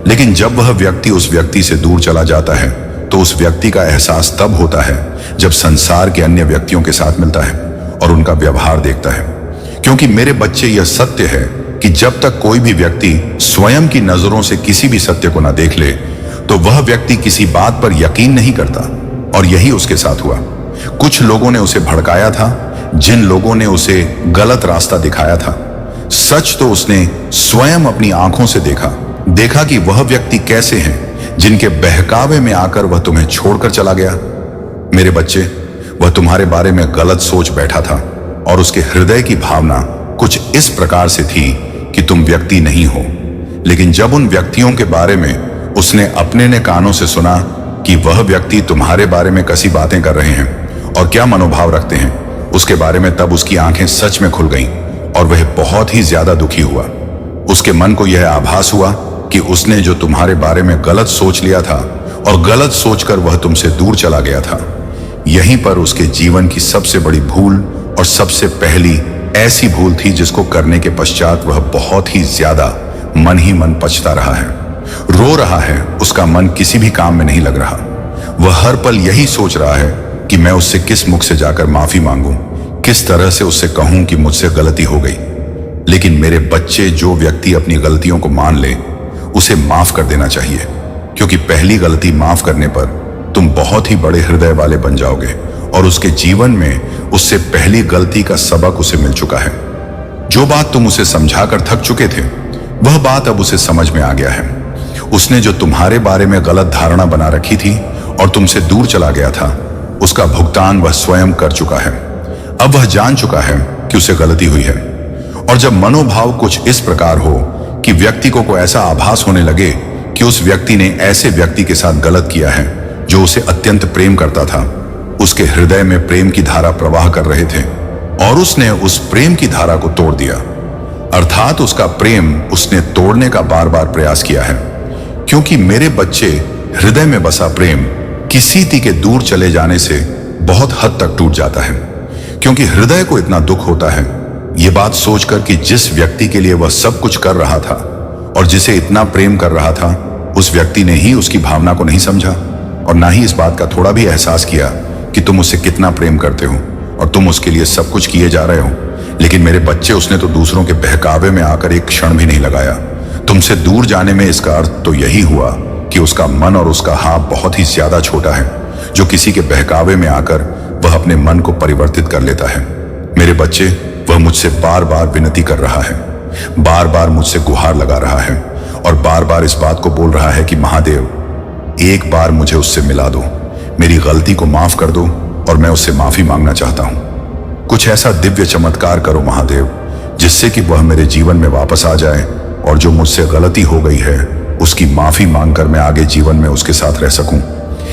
लेकिन जब वह व्यक्ति उस व्यक्ति से दूर चला जाता है तो उस व्यक्ति का एहसास तब होता है जब संसार के अन्य व्यक्तियों के साथ मिलता है और उनका व्यवहार देखता है। क्योंकि मेरे बच्चे, यह सत्य है कि जब तक कोई भी व्यक्ति स्वयं की नजरों से किसी भी सत्य को न देख ले तो वह व्यक्ति किसी बात पर यकीन नहीं करता, और यही उसके साथ हुआ। कुछ लोगों ने उसे भड़काया था, जिन लोगों ने उसे गलत रास्ता दिखाया था। सच तो उसने स्वयं अपनी आंखों से देखा कि वह व्यक्ति कैसे हैं जिनके बहकावे में आकर वह तुम्हें छोड़कर चला गया। मेरे बच्चे, वह तुम्हारे बारे में गलत सोच बैठा था और उसके हृदय की भावना कुछ इस प्रकार से थी कि तुम व्यक्ति नहीं हो। लेकिन जब उन व्यक्तियों के बारे में उसने अपने ने कानों से सुना कि वह व्यक्ति तुम्हारे बारे में कैसी बातें कर रहे हैं और क्या मनोभाव रखते हैं उसके बारे में, तब उसकी आंखें सच में खुल गईं और वह बहुत ही ज्यादा दुखी हुआ। उसके मन को यह आभास हुआ कि उसने जो तुम्हारे बारे में गलत सोच लिया था और गलत सोचकर वह तुमसे दूर चला गया था। यहीं पर उसके जीवन की सबसे बड़ी भूल और सबसे पहली ऐसी भूल थी जिसको करने के पश्चात वह बहुत ही ज्यादा मन ही मन पछता रहा है, रो रहा है। उसका मन किसी भी काम में नहीं लग रहा। वह हर पल यही सोच रहा है कि मैं उससे किस मुख से जाकर माफी मांगूं, किस तरह से उससे कहूं कि मुझसे गलती हो गई। लेकिन मेरे बच्चे, जो व्यक्ति अपनी गलतियों को मान ले उसे माफ कर देना चाहिए, क्योंकि पहली गलती माफ करने पर तुम बहुत ही बड़े हृदय वाले बन जाओगे और उसके जीवन में उससे पहली गलती का सबक उसे मिल चुका है। जो बात तुम उसे समझाकर थक चुके थे वह बात अब उसे समझ में आ गया है। उसने जो तुम्हारे बारे में गलत धारणा बना रखी थी और तुमसे दूर चला गया था, उसका भुगतान वह स्वयं कर चुका है। अब वह जान चुका है कि उसे गलती हुई है। और जब मनोभाव कुछ इस प्रकार हो कि व्यक्ति को ऐसा आभास होने लगे कि उस व्यक्ति ने ऐसे व्यक्ति के साथ गलत किया है जो उसे अत्यंत प्रेम करता था, उसके हृदय में प्रेम की धारा प्रवाह कर रहे थे और उसने उस प्रेम की धारा को तोड़ दिया। अर्थात उसका प्रेम उसने तोड़ने का बार बार प्रयास किया है। क्योंकि मेरे बच्चे, हृदय में बसा प्रेम किसी के दूर चले जाने से बहुत हद तक टूट जाता है। क्योंकि हृदय को इतना दुख होता है ये बात सोचकर कि जिस व्यक्ति के लिए वह सब कुछ कर रहा था और जिसे इतना प्रेम कर रहा था, उस व्यक्ति ने ही उसकी भावना को नहीं समझा और ना ही इस बात का थोड़ा भी एहसास किया कि तुम उससे कितना प्रेम करते हो और तुम उसके लिए सब कुछ किए जा रहे हो। लेकिन मेरे बच्चे, उसने तो दूसरों के बहकावे में आकर एक क्षण भी नहीं लगाया। तुमसे दूर जाने में इसका अर्थ तो यही हुआ कि उसका मन और उसका हाथ बहुत ही ज्यादा छोटा है, जो किसी के बहकावे में आकर वह अपने मन को परिवर्तित कर लेता है। मेरे बच्चे, वह मुझसे बार बार विनती कर रहा है, बार बार मुझसे गुहार लगा रहा है और बार बार इस बात को बोल रहा है कि महादेव, एक बार मुझे उससे मिला दो, मेरी गलती को माफ कर दो और मैं उससे माफी मांगना चाहता हूं। कुछ ऐसा दिव्य चमत्कार करो महादेव, जिससे कि वह मेरे जीवन में वापस आ जाए और जो मुझसे गलती हो गई है उसकी माफी मांगकर मैं आगे जीवन में उसके साथ रह सकूं।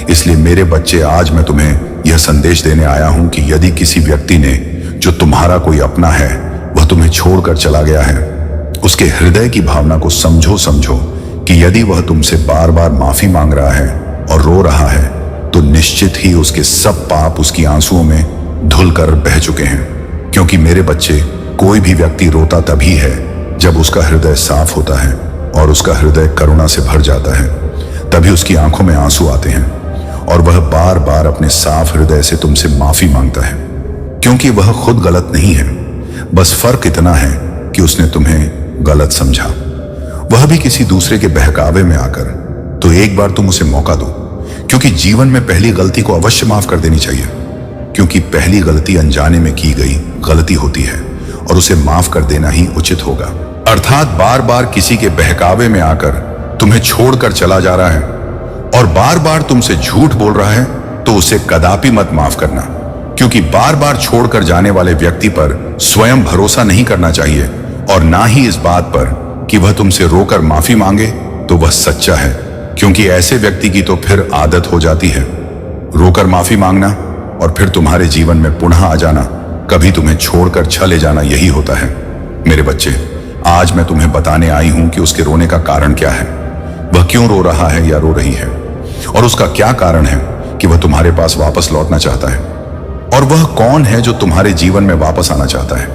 इसलिए मेरे बच्चे, आज मैं तुम्हें यह संदेश देने आया हूं कि यदि किसी व्यक्ति ने, जो तुम्हारा कोई अपना है, वह तुम्हें छोड़कर चला गया है, उसके हृदय की भावना को समझो कि यदि वह तुमसे बार बार माफी मांग रहा है और रो रहा है तो निश्चित ही उसके सब पाप उसकी आंसुओं में धुलकर बह चुके हैं। क्योंकि मेरे बच्चे, कोई भी व्यक्ति रोता तभी है जब उसका हृदय साफ होता है और उसका हृदय करुणा से भर जाता है, तभी उसकी आंखों में आंसू आते हैं और वह बार बार अपने साफ हृदय से तुमसे माफी मांगता है। क्योंकि वह खुद गलत नहीं है, बस फर्क इतना है कि उसने तुम्हें गलत समझा, वह भी किसी दूसरे के बहकावे में आकर। तो एक बार तुम उसे मौका दो, क्योंकि जीवन में पहली गलती को अवश्य माफ कर देनी चाहिए। क्योंकि पहली गलती अनजाने में की गई गलती होती है और उसे माफ कर देना ही उचित होगा। अर्थात बार बार किसी के बहकावे में आकर तुम्हें छोड़कर चला जा रहा है और बार बार तुमसे झूठ बोल रहा है, तो उसे कदापि मत माफ करना। क्योंकि बार बार छोड़कर जाने वाले व्यक्ति पर स्वयं भरोसा नहीं करना चाहिए और ना ही इस बात पर कि वह तुमसे रोकर माफी मांगे तो वह सच्चा है। क्योंकि ऐसे व्यक्ति की तो फिर आदत हो जाती है रोकर माफी मांगना और फिर तुम्हारे जीवन में पुनः आ जाना, कभी तुम्हें छोड़कर चले जाना, यही होता है। मेरे बच्चे, आज मैं तुम्हें बताने आई हूं कि उसके रोने का कारण क्या है, वह क्यों रो रहा है या रो रही है और उसका क्या कारण है कि वह तुम्हारे पास वापस लौटना चाहता है। और वह कौन है जो तुम्हारे जीवन में वापस आना चाहता है?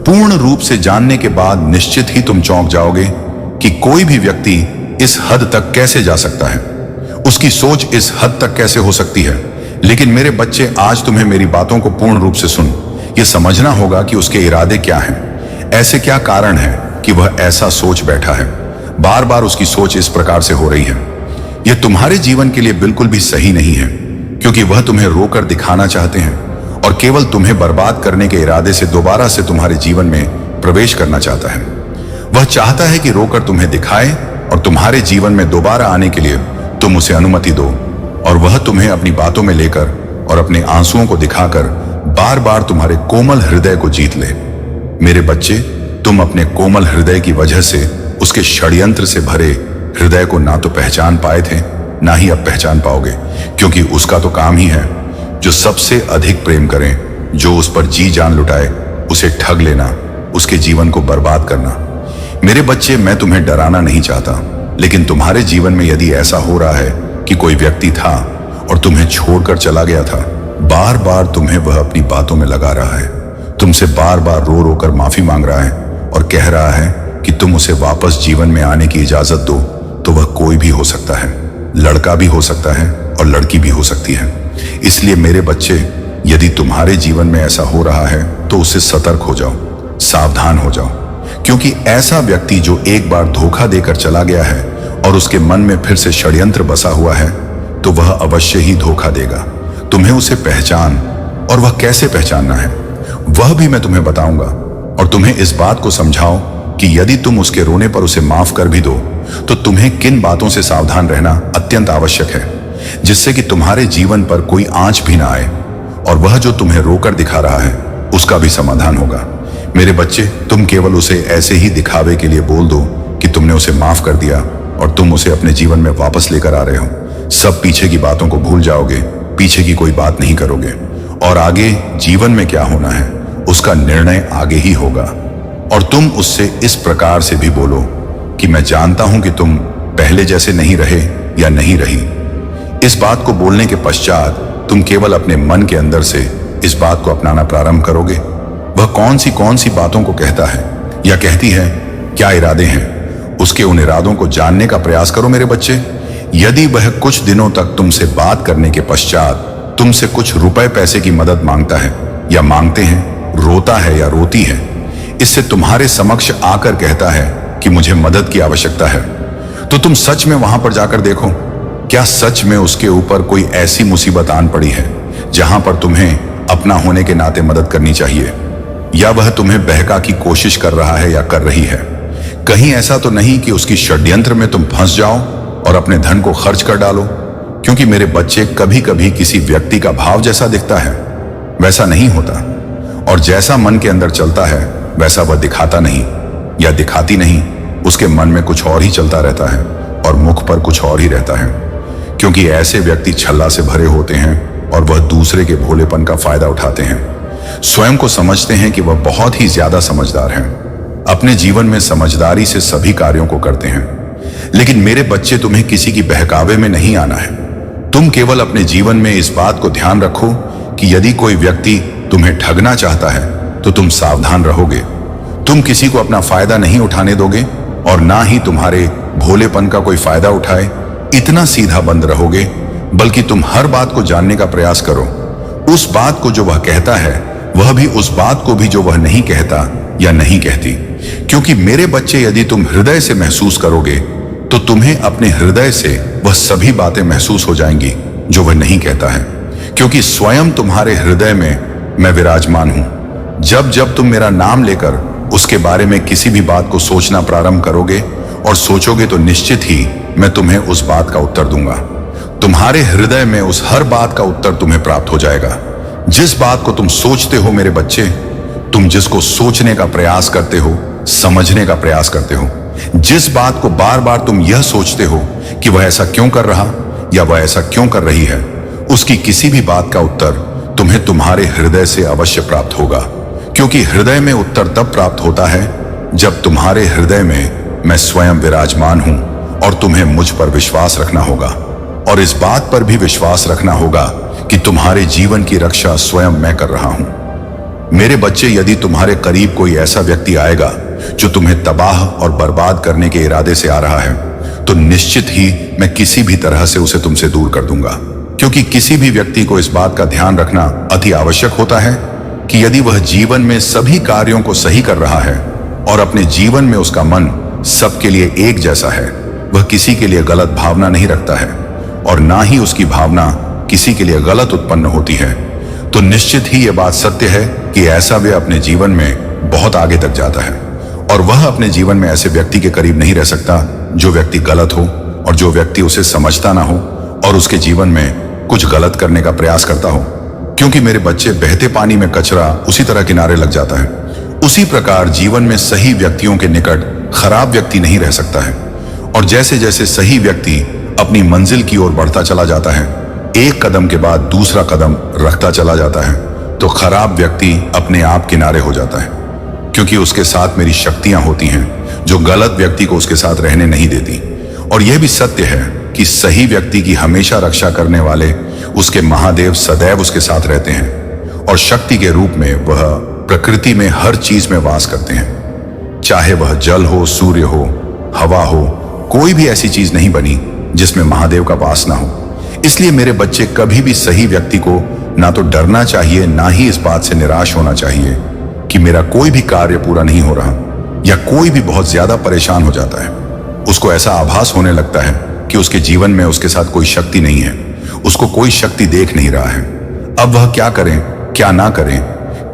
पूर्ण रूप से जानने के बाद निश्चित ही तुम चौंक जाओगे कि कोई भी व्यक्ति इस हद तक कैसे जा सकता है, उसकी सोच इस हद तक कैसे हो सकती है। लेकिन मेरे बच्चे, आज तुम्हें मेरी बातों को पूर्ण रूप से सुन, यह समझना होगा कि उसके इरादे क्या हैं, ऐसे क्या कारण है कि वह ऐसा सोच बैठा है, बार बार उसकी सोच इस प्रकार से हो रही है। यह तुम्हारे जीवन के लिए बिल्कुल भी सही नहीं है, क्योंकि वह तुम्हें रोकर दिखाना चाहते हैं और केवल तुम्हें बर्बाद करने के इरादे से दोबारा से तुम्हारे जीवन में प्रवेश करना चाहता है। वह चाहता है कि रोकर तुम्हें दिखाए और तुम्हारे जीवन में दोबारा आने के लिए तुम उसे अनुमति दो, और वह तुम्हें अपनी बातों में लेकर और अपने आंसुओं को दिखाकर बार बार तुम्हारे कोमल हृदय को जीत ले। मेरे बच्चे, तुम अपने कोमल हृदय की वजह से उसके षड्यंत्र से भरे हृदय को ना तो पहचान पाए थे, ना ही अब पहचान पाओगे, क्योंकि उसका तो काम ही है जो सबसे अधिक प्रेम करें, जो उस पर जी जान लुटाए, उसे ठग लेना, उसके जीवन को बर्बाद करना। मेरे बच्चे, मैं तुम्हें डराना नहीं चाहता, लेकिन तुम्हारे जीवन में यदि ऐसा हो रहा है कि कोई व्यक्ति था और तुम्हें छोड़कर चला गया था, बार बार तुम्हें वह अपनी बातों में लगा रहा है, तुमसे बार बार रो रो कर माफी मांग रहा है और कह रहा है कि तुम उसे वापस जीवन में आने की इजाजत दो, तो वह कोई भी हो सकता है, लड़का भी हो सकता है और लड़की भी हो सकती है। इसलिए मेरे बच्चे, यदि तुम्हारे जीवन में ऐसा हो रहा है तो उससे सतर्क हो जाओ, सावधान हो जाओ, क्योंकि ऐसा व्यक्ति जो एक बार धोखा देकर चला गया है और उसके मन में फिर से षड्यंत्र बसा हुआ है, तो वह अवश्य ही धोखा देगा। तुम्हें उसे पहचान, और वह कैसे पहचानना है वह भी मैं तुम्हें बताऊंगा, और तुम्हें इस बात को समझाओ कि यदि तुम उसके रोने पर उसे माफ कर भी दो, तो तुम्हें किन बातों से सावधान रहना अत्यंत आवश्यक है, जिससे कि तुम्हारे जीवन पर कोई आंच भी ना आए, और वह जो तुम्हें रोकर दिखा रहा है उसका भी समाधान होगा। मेरे बच्चे, तुम केवल उसे ऐसे ही दिखावे के लिए बोल दो कि तुमने उसे माफ कर दिया और तुम उसे अपने जीवन में वापस लेकर आ रहे हो। सब पीछे की बातों को भूल जाओगे, पीछे की कोई बात नहीं करोगे, और आगे जीवन में क्या होना है उसका निर्णय आगे ही होगा। और तुम उससे इस प्रकार से भी बोलो कि मैं जानता हूं कि तुम पहले जैसे नहीं रहे या नहीं रही। इस बात को बोलने के पश्चात तुम केवल अपने मन के अंदर से इस बात को अपनाना प्रारंभ करोगे। वह कौन सी बातों को कहता है या कहती है, क्या इरादे हैं, उसके उन इरादों को जानने का प्रयास करो मेरे बच्चे। यदि वह कुछ दिनों तक तुमसे बात करने के पश्चात तुमसे कुछ रुपए पैसे की मदद मांगता है या मांगते हैं, रोता है या रोती है, इससे तुम्हारे समक्ष आकर कहता है कि मुझे मदद की आवश्यकता है, तो तुम सच में वहां पर जाकर देखो, क्या सच में उसके ऊपर कोई ऐसी मुसीबत आन पड़ी है जहां पर तुम्हें अपना होने के नाते मदद करनी चाहिए, या वह तुम्हें बहका की कोशिश कर रहा है या कर रही है। कहीं ऐसा तो नहीं कि उसकी षड्यंत्र में तुम फंस जाओ और अपने धन को खर्च कर डालो, क्योंकि मेरे बच्चे, कभी कभी किसी व्यक्ति का भाव जैसा दिखता है वैसा नहीं होता, और जैसा मन के अंदर चलता है वैसा वह दिखाता नहीं या दिखाती नहीं। उसके मन में कुछ और ही चलता रहता है और मुख पर कुछ और ही रहता है, क्योंकि ऐसे व्यक्ति छल्ला से भरे होते हैं और वह दूसरे के भोलेपन का फायदा उठाते हैं। स्वयं को समझते हैं कि वह बहुत ही ज्यादा समझदार हैं, अपने जीवन में समझदारी से सभी कार्यों को करते हैं। लेकिन मेरे बच्चे, तुम्हें किसी की बहकावे में नहीं आना है। तुम केवल अपने जीवन में इस बात को ध्यान रखो कि यदि कोई व्यक्ति तुम्हें ठगना चाहता है तो तुम सावधान रहोगे। तुम किसी को अपना फायदा नहीं उठाने दोगे और ना ही तुम्हारे भोलेपन का कोई फायदा उठाए, इतना सीधा बंद रहोगे, बल्कि तुम हर बात को जानने का प्रयास करो। उस बात को जो वह कहता है, वह भी उस बात को भी जो वह नहीं कहता या नहीं कहती, क्योंकि मेरे बच्चे, यदि तुम हृदय से महसूस करोगे तो तुम्हें अपने हृदय से वह सभी बातें महसूस हो जाएंगी जो वह नहीं कहता है, क्योंकि स्वयं तुम्हारे हृदय में मैं विराजमान हूं। जब जब तुम मेरा नाम लेकर उसके बारे में किसी भी बात को सोचना प्रारंभ करोगे और सोचोगे, तो निश्चित ही मैं तुम्हें उस बात का उत्तर दूंगा। तुम्हारे हृदय में उस हर बात का उत्तर तुम्हें प्राप्त हो जाएगा। जिस बात को तुम सोचते हो मेरे बच्चे, तुम जिसको सोचने का प्रयास करते हो, समझने का प्रयास करते हो, जिस बात को बार बार तुम यह सोचते हो कि वह ऐसा क्यों कर रहा या वह ऐसा क्यों कर रही है, उसकी किसी भी बात का उत्तर तुम्हें तुम्हारे हृदय से अवश्य प्राप्त होगा, क्योंकि हृदय में उत्तर तब प्राप्त होता है जब तुम्हारे हृदय में मैं स्वयं विराजमान हूं और तुम्हें मुझ पर विश्वास रखना होगा। और इस बात पर भी विश्वास रखना होगा कि तुम्हारे जीवन की रक्षा स्वयं मैं कर रहा हूं। मेरे बच्चे, यदि तुम्हारे करीब कोई ऐसा व्यक्ति आएगा जो तुम्हें तबाह और बर्बाद करने के इरादे से आ रहा है, तो निश्चित ही मैं किसी भी तरह से उसे तुमसे दूर कर दूंगा। क्योंकि किसी भी व्यक्ति को इस बात का ध्यान रखना अति आवश्यक होता है कि यदि वह जीवन में सभी कार्यों को सही कर रहा है और अपने जीवन में उसका मन सबके लिए एक जैसा है, वह किसी के लिए गलत भावना नहीं रखता है और ना ही उसकी भावना किसी के लिए गलत उत्पन्न होती है, तो निश्चित ही यह बात सत्य है कि ऐसा वे अपने जीवन में बहुत आगे तक जाता है और वह अपने जीवन में ऐसे व्यक्ति के करीब नहीं रह सकता जो व्यक्ति गलत हो और जो व्यक्ति उसे समझता ना हो और उसके जीवन में कुछ गलत करने का प्रयास करता हो। क्योंकि मेरे बच्चे, बहते पानी में कचरा उसी तरह किनारे लग जाता है, उसी प्रकार जीवन में सही व्यक्तियों के निकट खराब व्यक्ति नहीं रह सकता है। और जैसे जैसे सही व्यक्ति अपनी मंजिल की ओर बढ़ता चला जाता है, एक कदम के बाद दूसरा कदम रखता चला जाता है, तो खराब व्यक्ति अपने आप किनारे हो जाता है। क्योंकि उसके साथ मेरी शक्तियां होती हैं जो गलत व्यक्ति को उसके साथ रहने नहीं देती। और यह भी सत्य है कि सही व्यक्ति की हमेशा रक्षा करने वाले उसके महादेव सदैव उसके साथ रहते हैं और शक्ति के रूप में वह प्रकृति में हर चीज में वास करते हैं। चाहे वह जल हो, सूर्य हो, हवा हो, कोई भी ऐसी चीज नहीं बनी जिसमें महादेव का वास ना हो। इसलिए मेरे बच्चे, कभी भी सही व्यक्ति को ना तो डरना चाहिए, ना ही इस बात से निराश होना चाहिए कि मेरा कोई भी कार्य पूरा नहीं हो रहा या कोई भी बहुत ज्यादा परेशान हो जाता है। उसको ऐसा आभास होने लगता है कि उसके जीवन में उसके साथ कोई शक्ति नहीं है, उसको कोई शक्ति देख नहीं रहा है। अब वह क्या करें, क्या ना करें,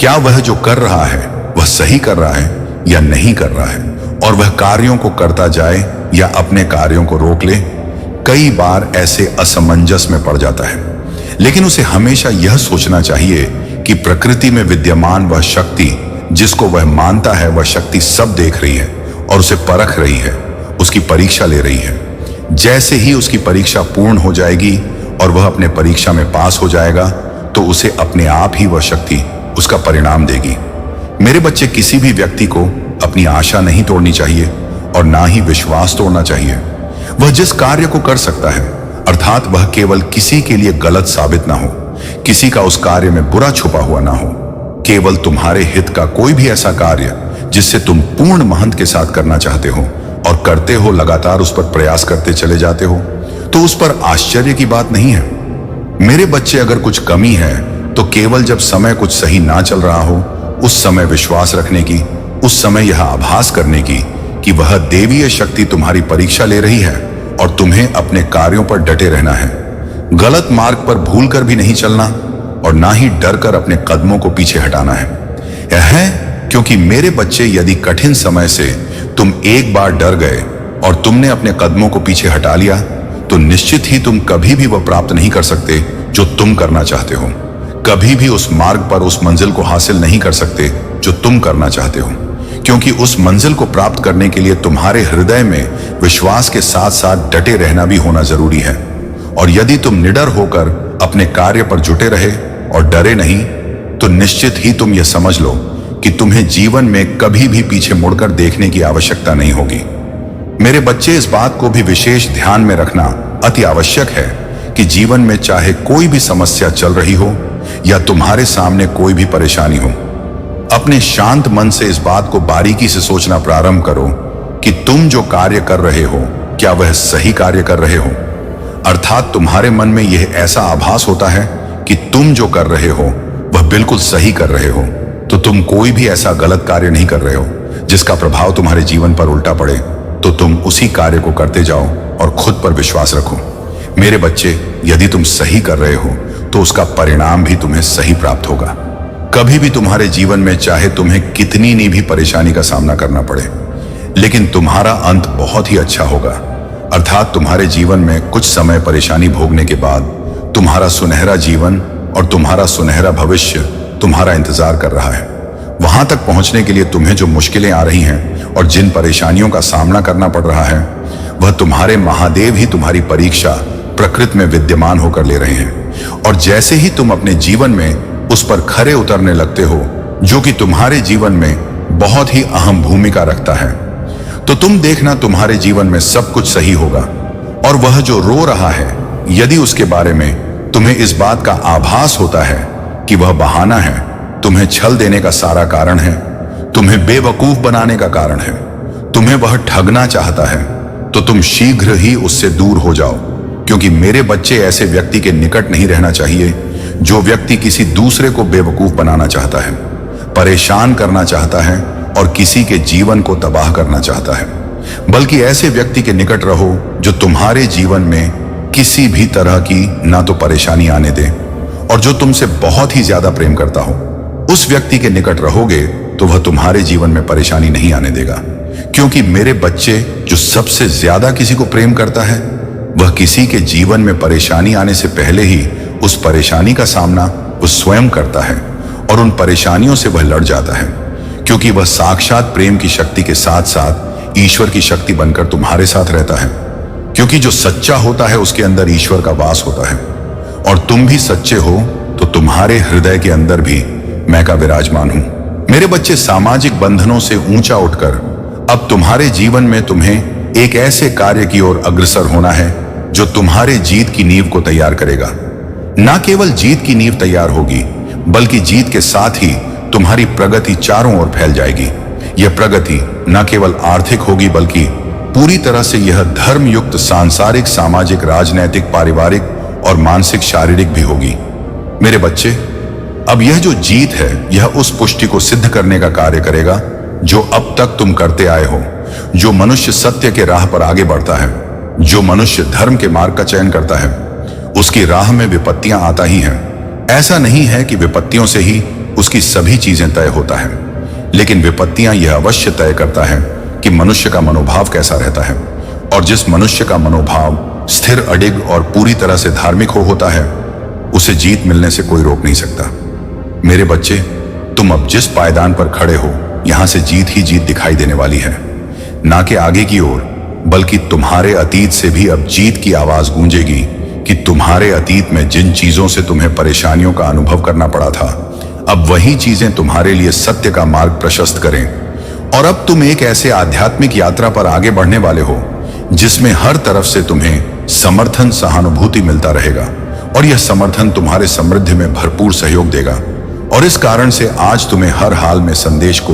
क्या वह जो कर रहा है वह सही कर रहा है या नहीं कर रहा है, और वह कार्यों को करता जाए या अपने कार्यों को रोक ले। कई बार ऐसे असमंजस में पड़ जाता है, लेकिन उसे हमेशा यह सोचना चाहिए कि प्रकृति में विद्यमान वह शक्ति जिसको वह मानता है, वह शक्ति सब देख रही है और उसे परख रही है, उसकी परीक्षा ले रही है। जैसे ही उसकी परीक्षा पूर्ण हो जाएगी और वह अपने परीक्षा में पास हो जाएगा, तो उसे अपने आप ही वह शक्ति उसका परिणाम देगी। मेरे बच्चे, किसी भी व्यक्ति को अपनी आशा नहीं तोड़नी चाहिए और ना ही विश्वास तोड़ना चाहिए। वह जिस कार्य को कर सकता है, अर्थात वह केवल किसी के लिए गलत साबित ना हो, किसी का उस कार्य में बुरा छुपा हुआ ना हो, केवल तुम्हारे हित का कोई भी ऐसा कार्य जिससे तुम पूर्ण महंत के साथ करना चाहते हो और करते हो, लगातार उस पर प्रयास करते चले जाते हो, तो उस पर आश्चर्य की बात नहीं है। मेरे बच्चे, अगर कुछ कमी है तो केवल जब समय कुछ सही ना चल रहा हो, उस समय विश्वास रखने की, उस समय यह आभास करने की कि वह देवीय शक्ति तुम्हारी परीक्षा ले रही है और तुम्हें अपने कार्यों पर डटे रहना है। गलत मार्ग पर भूल कर भी नहीं चलना और ना ही डर कर अपने कदमों को पीछे हटाना है। यह है क्योंकि मेरे बच्चे, यदि कठिन समय से तुम एक बार डर गए और तुमने अपने कदमों को पीछे हटा लिया, तो निश्चित ही तुम कभी भी वह प्राप्त नहीं कर सकते जो तुम करना चाहते हो। कभी भी उस मार्ग पर उस मंजिल को हासिल नहीं कर सकते जो तुम करना चाहते हो, क्योंकि उस मंजिल को प्राप्त करने के लिए तुम्हारे हृदय में विश्वास के साथ साथ डटे रहना भी होना जरूरी है। और यदि तुम निडर होकर अपने कार्य पर जुटे रहे और डरे नहीं, तो निश्चित ही तुम यह समझ लो कि तुम्हें जीवन में कभी भी पीछे मुड़कर देखने की आवश्यकता नहीं होगी। मेरे बच्चे, इस बात को भी विशेष ध्यान में रखना अति आवश्यक है कि जीवन में चाहे कोई भी समस्या चल रही हो या तुम्हारे सामने कोई भी परेशानी हो, अपने शांत मन से इस बात को बारीकी से सोचना प्रारंभ करो कि तुम जो कार्य कर रहे हो, क्या वह सही कार्य कर रहे हो। अर्थात तुम्हारे मन में यह ऐसा आभास होता है कि तुम जो कर रहे हो वह बिल्कुल सही कर रहे हो, तो तुम कोई भी ऐसा गलत कार्य नहीं कर रहे हो जिसका प्रभाव तुम्हारे जीवन पर उल्टा पड़े, तो तुम उसी कार्य को करते जाओ और खुद पर विश्वास रखो। मेरे बच्चे, यदि तुम सही कर रहे हो तो उसका परिणाम भी तुम्हें सही प्राप्त होगा। कभी भी तुम्हारे जीवन में चाहे तुम्हें कितनी नी भी परेशानी का सामना करना पड़े, लेकिन तुम्हारा अंत बहुत ही अच्छा होगा। अर्थात तुम्हारे जीवन में कुछ समय परेशानी भोगने के बाद तुम्हारा सुनहरा जीवन और तुम्हारा सुनहरा भविष्य तुम्हारा इंतजार कर रहा है। वहां तक पहुंचने के लिए तुम्हें जो मुश्किलें आ रही हैं और जिन परेशानियों का सामना करना पड़ रहा है, वह तुम्हारे महादेव ही तुम्हारी परीक्षा प्रकृति में विद्यमान होकर ले रहे हैं। और जैसे ही तुम अपने जीवन में उस पर खरे उतरने लगते हो, जो कि तुम्हारे जीवन में बहुत ही अहम भूमिका रखता है, तो तुम देखना तुम्हारे जीवन में सब कुछ सही होगा। और वह जो रो रहा है यदि उसके बारे में तुम्हें इस बात का आभास होता है कि वह बहाना है, तुम्हें छल देने का सारा कारण है, तुम्हें बेवकूफ बनाने का कारण है, तुम्हें वह ठगना चाहता है, तो तुम शीघ्र ही उससे दूर हो जाओ। क्योंकि मेरे बच्चे ऐसे व्यक्ति के निकट नहीं रहना चाहिए जो व्यक्ति किसी दूसरे को बेवकूफ बनाना चाहता है, परेशान करना चाहता है और किसी के जीवन को तबाह करना चाहता है। बल्कि ऐसे व्यक्ति के निकट रहो जो तुम्हारे जीवन में किसी भी तरह की ना तो परेशानी आने दे और जो तुमसे बहुत ही ज्यादा प्रेम करता हो। उस व्यक्ति के निकट रहोगे तो वह तुम्हारे जीवन में परेशानी नहीं आने देगा। क्योंकि मेरे बच्चे, जो सबसे ज्यादा किसी को प्रेम करता है, वह किसी के जीवन में परेशानी आने से पहले ही उस परेशानी का सामना वह स्वयं करता है और उन परेशानियों से वह लड़ जाता है। क्योंकि वह साक्षात प्रेम की शक्ति के साथ साथ ईश्वर की शक्ति बनकर तुम्हारे साथ रहता है। क्योंकि जो सच्चा होता है उसके अंदर ईश्वर का वास होता है, और तुम भी सच्चे हो तो तुम्हारे हृदय के अंदर भी मैं का विराजमान हूं। मेरे बच्चे, सामाजिक बंधनों से ऊंचा उठकर अब तुम्हारे जीवन में तुम्हें एक ऐसे कार्य की ओर अग्रसर होना है जो तुम्हारे जीत की नींव को तैयार करेगा। ना केवल जीत की नींव तैयार होगी, बल्कि जीत के साथ ही तुम्हारी प्रगति चारों ओर फैल जाएगी। यह प्रगति न केवल आर्थिक होगी, बल्कि पूरी तरह से यह धर्मयुक्त, सांसारिक, सामाजिक, राजनैतिक, पारिवारिक और मानसिक, शारीरिक भी होगी। मेरे बच्चे, अब यह जो जीत है, यह उस पुष्टि को सिद्ध करने का कार्य करेगा जो अब तक तुम करते आए हो। जो मनुष्य सत्य के राह पर आगे बढ़ता है, जो मनुष्य धर्म के मार्ग का चयन करता है, उसकी राह में विपत्तियां आता ही हैं। ऐसा नहीं है कि विपत्तियों से ही उसकी सभी चीजें तय होता है, लेकिन विपत्तियां यह अवश्य तय करता है कि मनुष्य का मनोभाव कैसा रहता है। और जिस मनुष्य का मनोभाव स्थिर, अडिग और पूरी तरह से धार्मिक होता है, उसे जीत मिलने से कोई रोक नहीं सकता। मेरे बच्चे, तुम अब जिस पायदान पर खड़े हो, यहां से जीत ही जीत दिखाई देने वाली है। ना कि आगे की ओर, बल्कि तुम्हारे अतीत से भी अब जीत की आवाज गूंजेगी कि तुम्हारे अतीत में जिन चीजों से तुम्हें परेशानियों का अनुभव करना पड़ा था, अब वही चीजें तुम्हारे लिए सत्य का मार्ग प्रशस्त करें। और अब तुम एक ऐसे आध्यात्मिक यात्रा पर आगे बढ़ने वाले हो जिसमें हर तरफ से तुम्हें समर्थन, सहानुभूति मिलता रहेगा, और यह समर्थन तुम्हारे समृद्धि में भरपूर सहयोग देगा। और इस कारण से आज तुम्हें हर हाल में संदेश को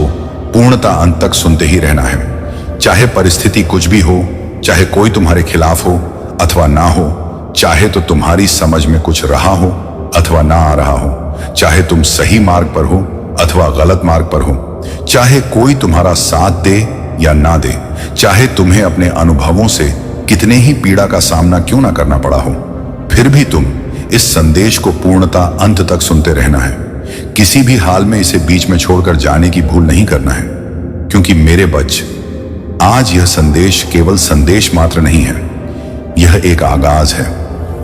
पूर्णता अंत तक सुनते ही रहना है। चाहे परिस्थिति कुछ भी हो, चाहे कोई तुम्हारे खिलाफ हो अथवा ना हो, चाहे तो तुम्हारी समझ में कुछ रहा हो अथवा ना आ रहा हो, चाहे तुम सही मार्ग पर हो अथवा गलत मार्ग पर हो, चाहे कोई तुम्हारा साथ दे या ना दे, चाहे तुम्हें अपने अनुभवों से कितने ही पीड़ा का सामना क्यों ना करना पड़ा हो, फिर भी तुम इस संदेश को पूर्णता अंत तक सुनते रहना है। किसी भी हाल में इसे बीच में छोड़कर जाने की भूल नहीं करना है। क्योंकि मेरे बच्चे, आज यह संदेश केवल संदेश मात्र नहीं है, यह एक आगाज है।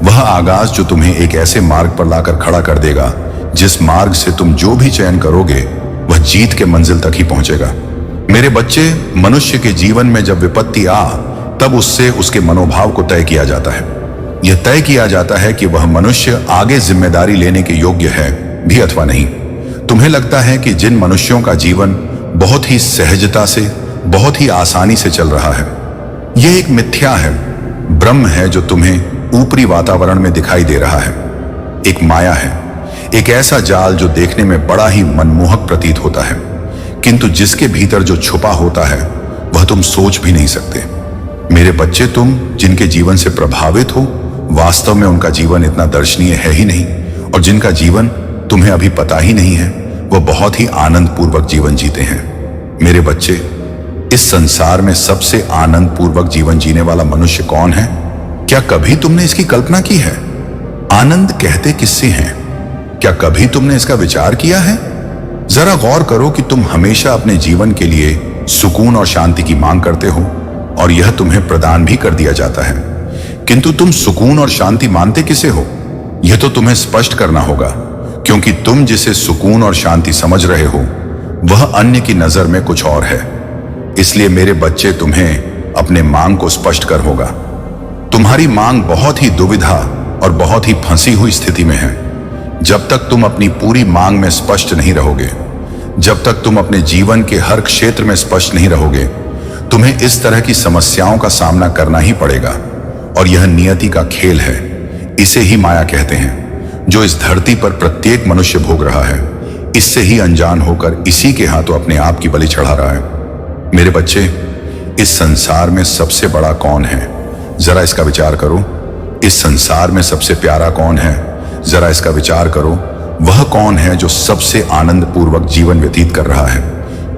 वह आगाज जो तुम्हें एक ऐसे मार्ग पर लाकर खड़ा कर देगा जिस मार्ग से तुम जो भी चयन करोगे वह जीत के मंजिल तक ही पहुंचेगा। मेरे बच्चे, मनुष्य के जीवन में जब विपत्ति आ, तब उससे उसके मनोभाव को तय किया जाता है। यह तय किया जाता है कि वह मनुष्य आगे जिम्मेदारी लेने के योग्य है भी अथवा नहीं। तुम्हें लगता है कि जिन मनुष्यों का जीवन बहुत ही सहजता से, बहुत ही आसानी से चल रहा है, यह एक मिथ्या है, ब्रह्म है जो तुम्हें ऊपरी वातावरण में दिखाई दे रहा है। एक माया है, एक ऐसा जाल जो देखने में बड़ा ही मनमोहक प्रतीत होता है, किंतु जिसके भीतर जो छुपा होता है वह तुम सोच भी नहीं सकते। मेरे बच्चे, तुम जिनके जीवन से प्रभावित हो, वास्तव में उनका जीवन इतना दर्शनीय है ही नहीं, और जिनका जीवन तुम्हें अभी पता ही नहीं है, वह बहुत ही आनंद पूर्वक जीवन जीते हैं। मेरे बच्चे, इस संसार में सबसे आनंद पूर्वक जीवन जीने वाला मनुष्य कौन है? क्या कभी तुमने इसकी कल्पना की है? आनंद कहते किससे हैं? क्या कभी तुमने इसका विचार किया है? जरा गौर करो कि तुम हमेशा अपने जीवन के लिए सुकून और शांति की मांग करते हो, और यह तुम्हें प्रदान भी कर दिया जाता है, किंतु तुम सुकून और शांति मानते किसे हो, यह तो तुम्हें स्पष्ट करना होगा। क्योंकि तुम जिसे सुकून और शांति समझ रहे हो, वह अन्य की नजर में कुछ और है। इसलिए मेरे बच्चे, तुम्हें अपने मांग को स्पष्ट कर होगा। तुम्हारी मांग बहुत ही दुविधा और बहुत ही फंसी हुई स्थिति में है। जब तक तुम अपनी पूरी मांग में स्पष्ट नहीं रहोगे, जब तक तुम अपने जीवन के हर क्षेत्र में स्पष्ट नहीं रहोगे, तुम्हें इस तरह की समस्याओं का सामना करना ही पड़ेगा। और यह नियति का खेल है। इसे ही माया कहते हैं, जो इस धरती पर प्रत्येक मनुष्य भोग रहा है। इससे ही अनजान होकर इसी के हाथों अपने आप की बलि चढ़ा रहा है। मेरे बच्चे, इस संसार में सबसे बड़ा कौन है? जरा इसका विचार करो। इस संसार में सबसे प्यारा कौन है? जरा इसका विचार करो। वह कौन है जो सबसे आनंद पूर्वक जीवन व्यतीत कर रहा है?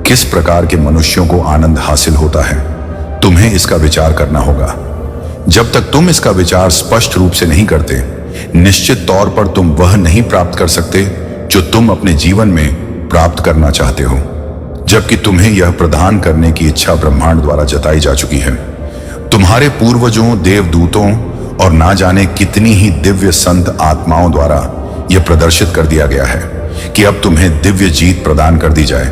किस प्रकार के मनुष्यों को आनंद हासिल होता है? तुम्हें इसका विचार करना होगा। जब तक तुम इसका विचार स्पष्ट रूप से नहीं करते, निश्चित तौर पर तुम वह नहीं प्राप्त कर सकते जो तुम अपने जीवन में प्राप्त करना चाहते हो, जबकि तुम्हें यह प्रदान करने की इच्छा ब्रह्मांड द्वारा जताई जा चुकी है। तुम्हारे पूर्वजों, देवदूतों और ना जाने कितनी ही दिव्य संत आत्माओं द्वारा यह प्रदर्शित कर दिया गया है कि अब तुम्हें दिव्य जीत प्रदान कर दी जाए।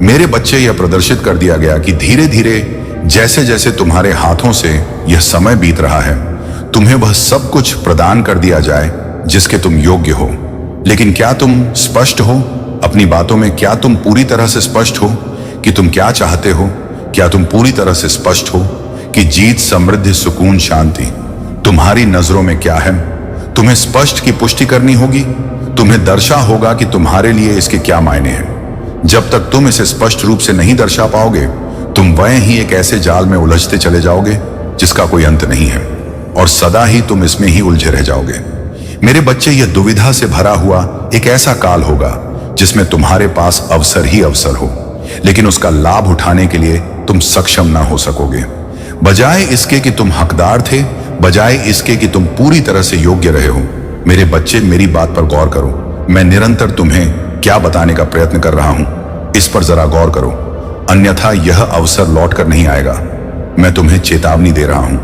मेरे बच्चे, यह प्रदर्शित कर दिया गया कि धीरे धीरे जैसे जैसे तुम्हारे हाथों से यह समय बीत रहा है, तुम्हें वह सब कुछ प्रदान कर दिया जाए जिसके तुम योग्य हो। लेकिन क्या तुम स्पष्ट हो अपनी बातों में? क्या तुम पूरी तरह से स्पष्ट हो कि तुम क्या चाहते हो? क्या तुम पूरी तरह से स्पष्ट हो कि जीत, समृद्धि, सुकून, शांति तुम्हारी नजरों में क्या है? तुम्हें स्पष्ट की पुष्टि करनी होगी। तुम्हें दर्शा होगा कि तुम्हारे लिए इसके क्या मायने हैं। जब तक तुम इसे स्पष्ट रूप से नहीं दर्शा पाओगे, तुम वह ही एक ऐसे जाल में उलझते चले जाओगे जिसका कोई अंत नहीं है, और सदा ही तुम इसमें ही उलझे रह जाओगे। मेरे बच्चे, यह दुविधा से भरा हुआ एक ऐसा काल होगा जिसमें तुम्हारे पास अवसर ही अवसर हो, लेकिन उसका लाभ उठाने के लिए तुम सक्षम ना हो सकोगे। बजाय इसके कि तुम हकदार थे, बजाय इसके कि तुम पूरी तरह से योग्य रहे हो। मेरे बच्चे, मेरी बात पर गौर करो। मैं निरंतर तुम्हें क्या बताने का प्रयत्न कर रहा हूं, इस पर जरा गौर करो, अन्यथा यह अवसर लौट कर नहीं आएगा। मैं तुम्हें चेतावनी दे रहा हूं।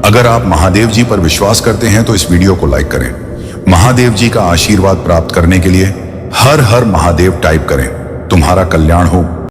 अगर आप महादेव जी पर विश्वास करते हैं तो इस वीडियो को लाइक करें। महादेव जी का आशीर्वाद प्राप्त करने के लिए हर हर महादेव टाइप करें। तुम्हारा कल्याण हो।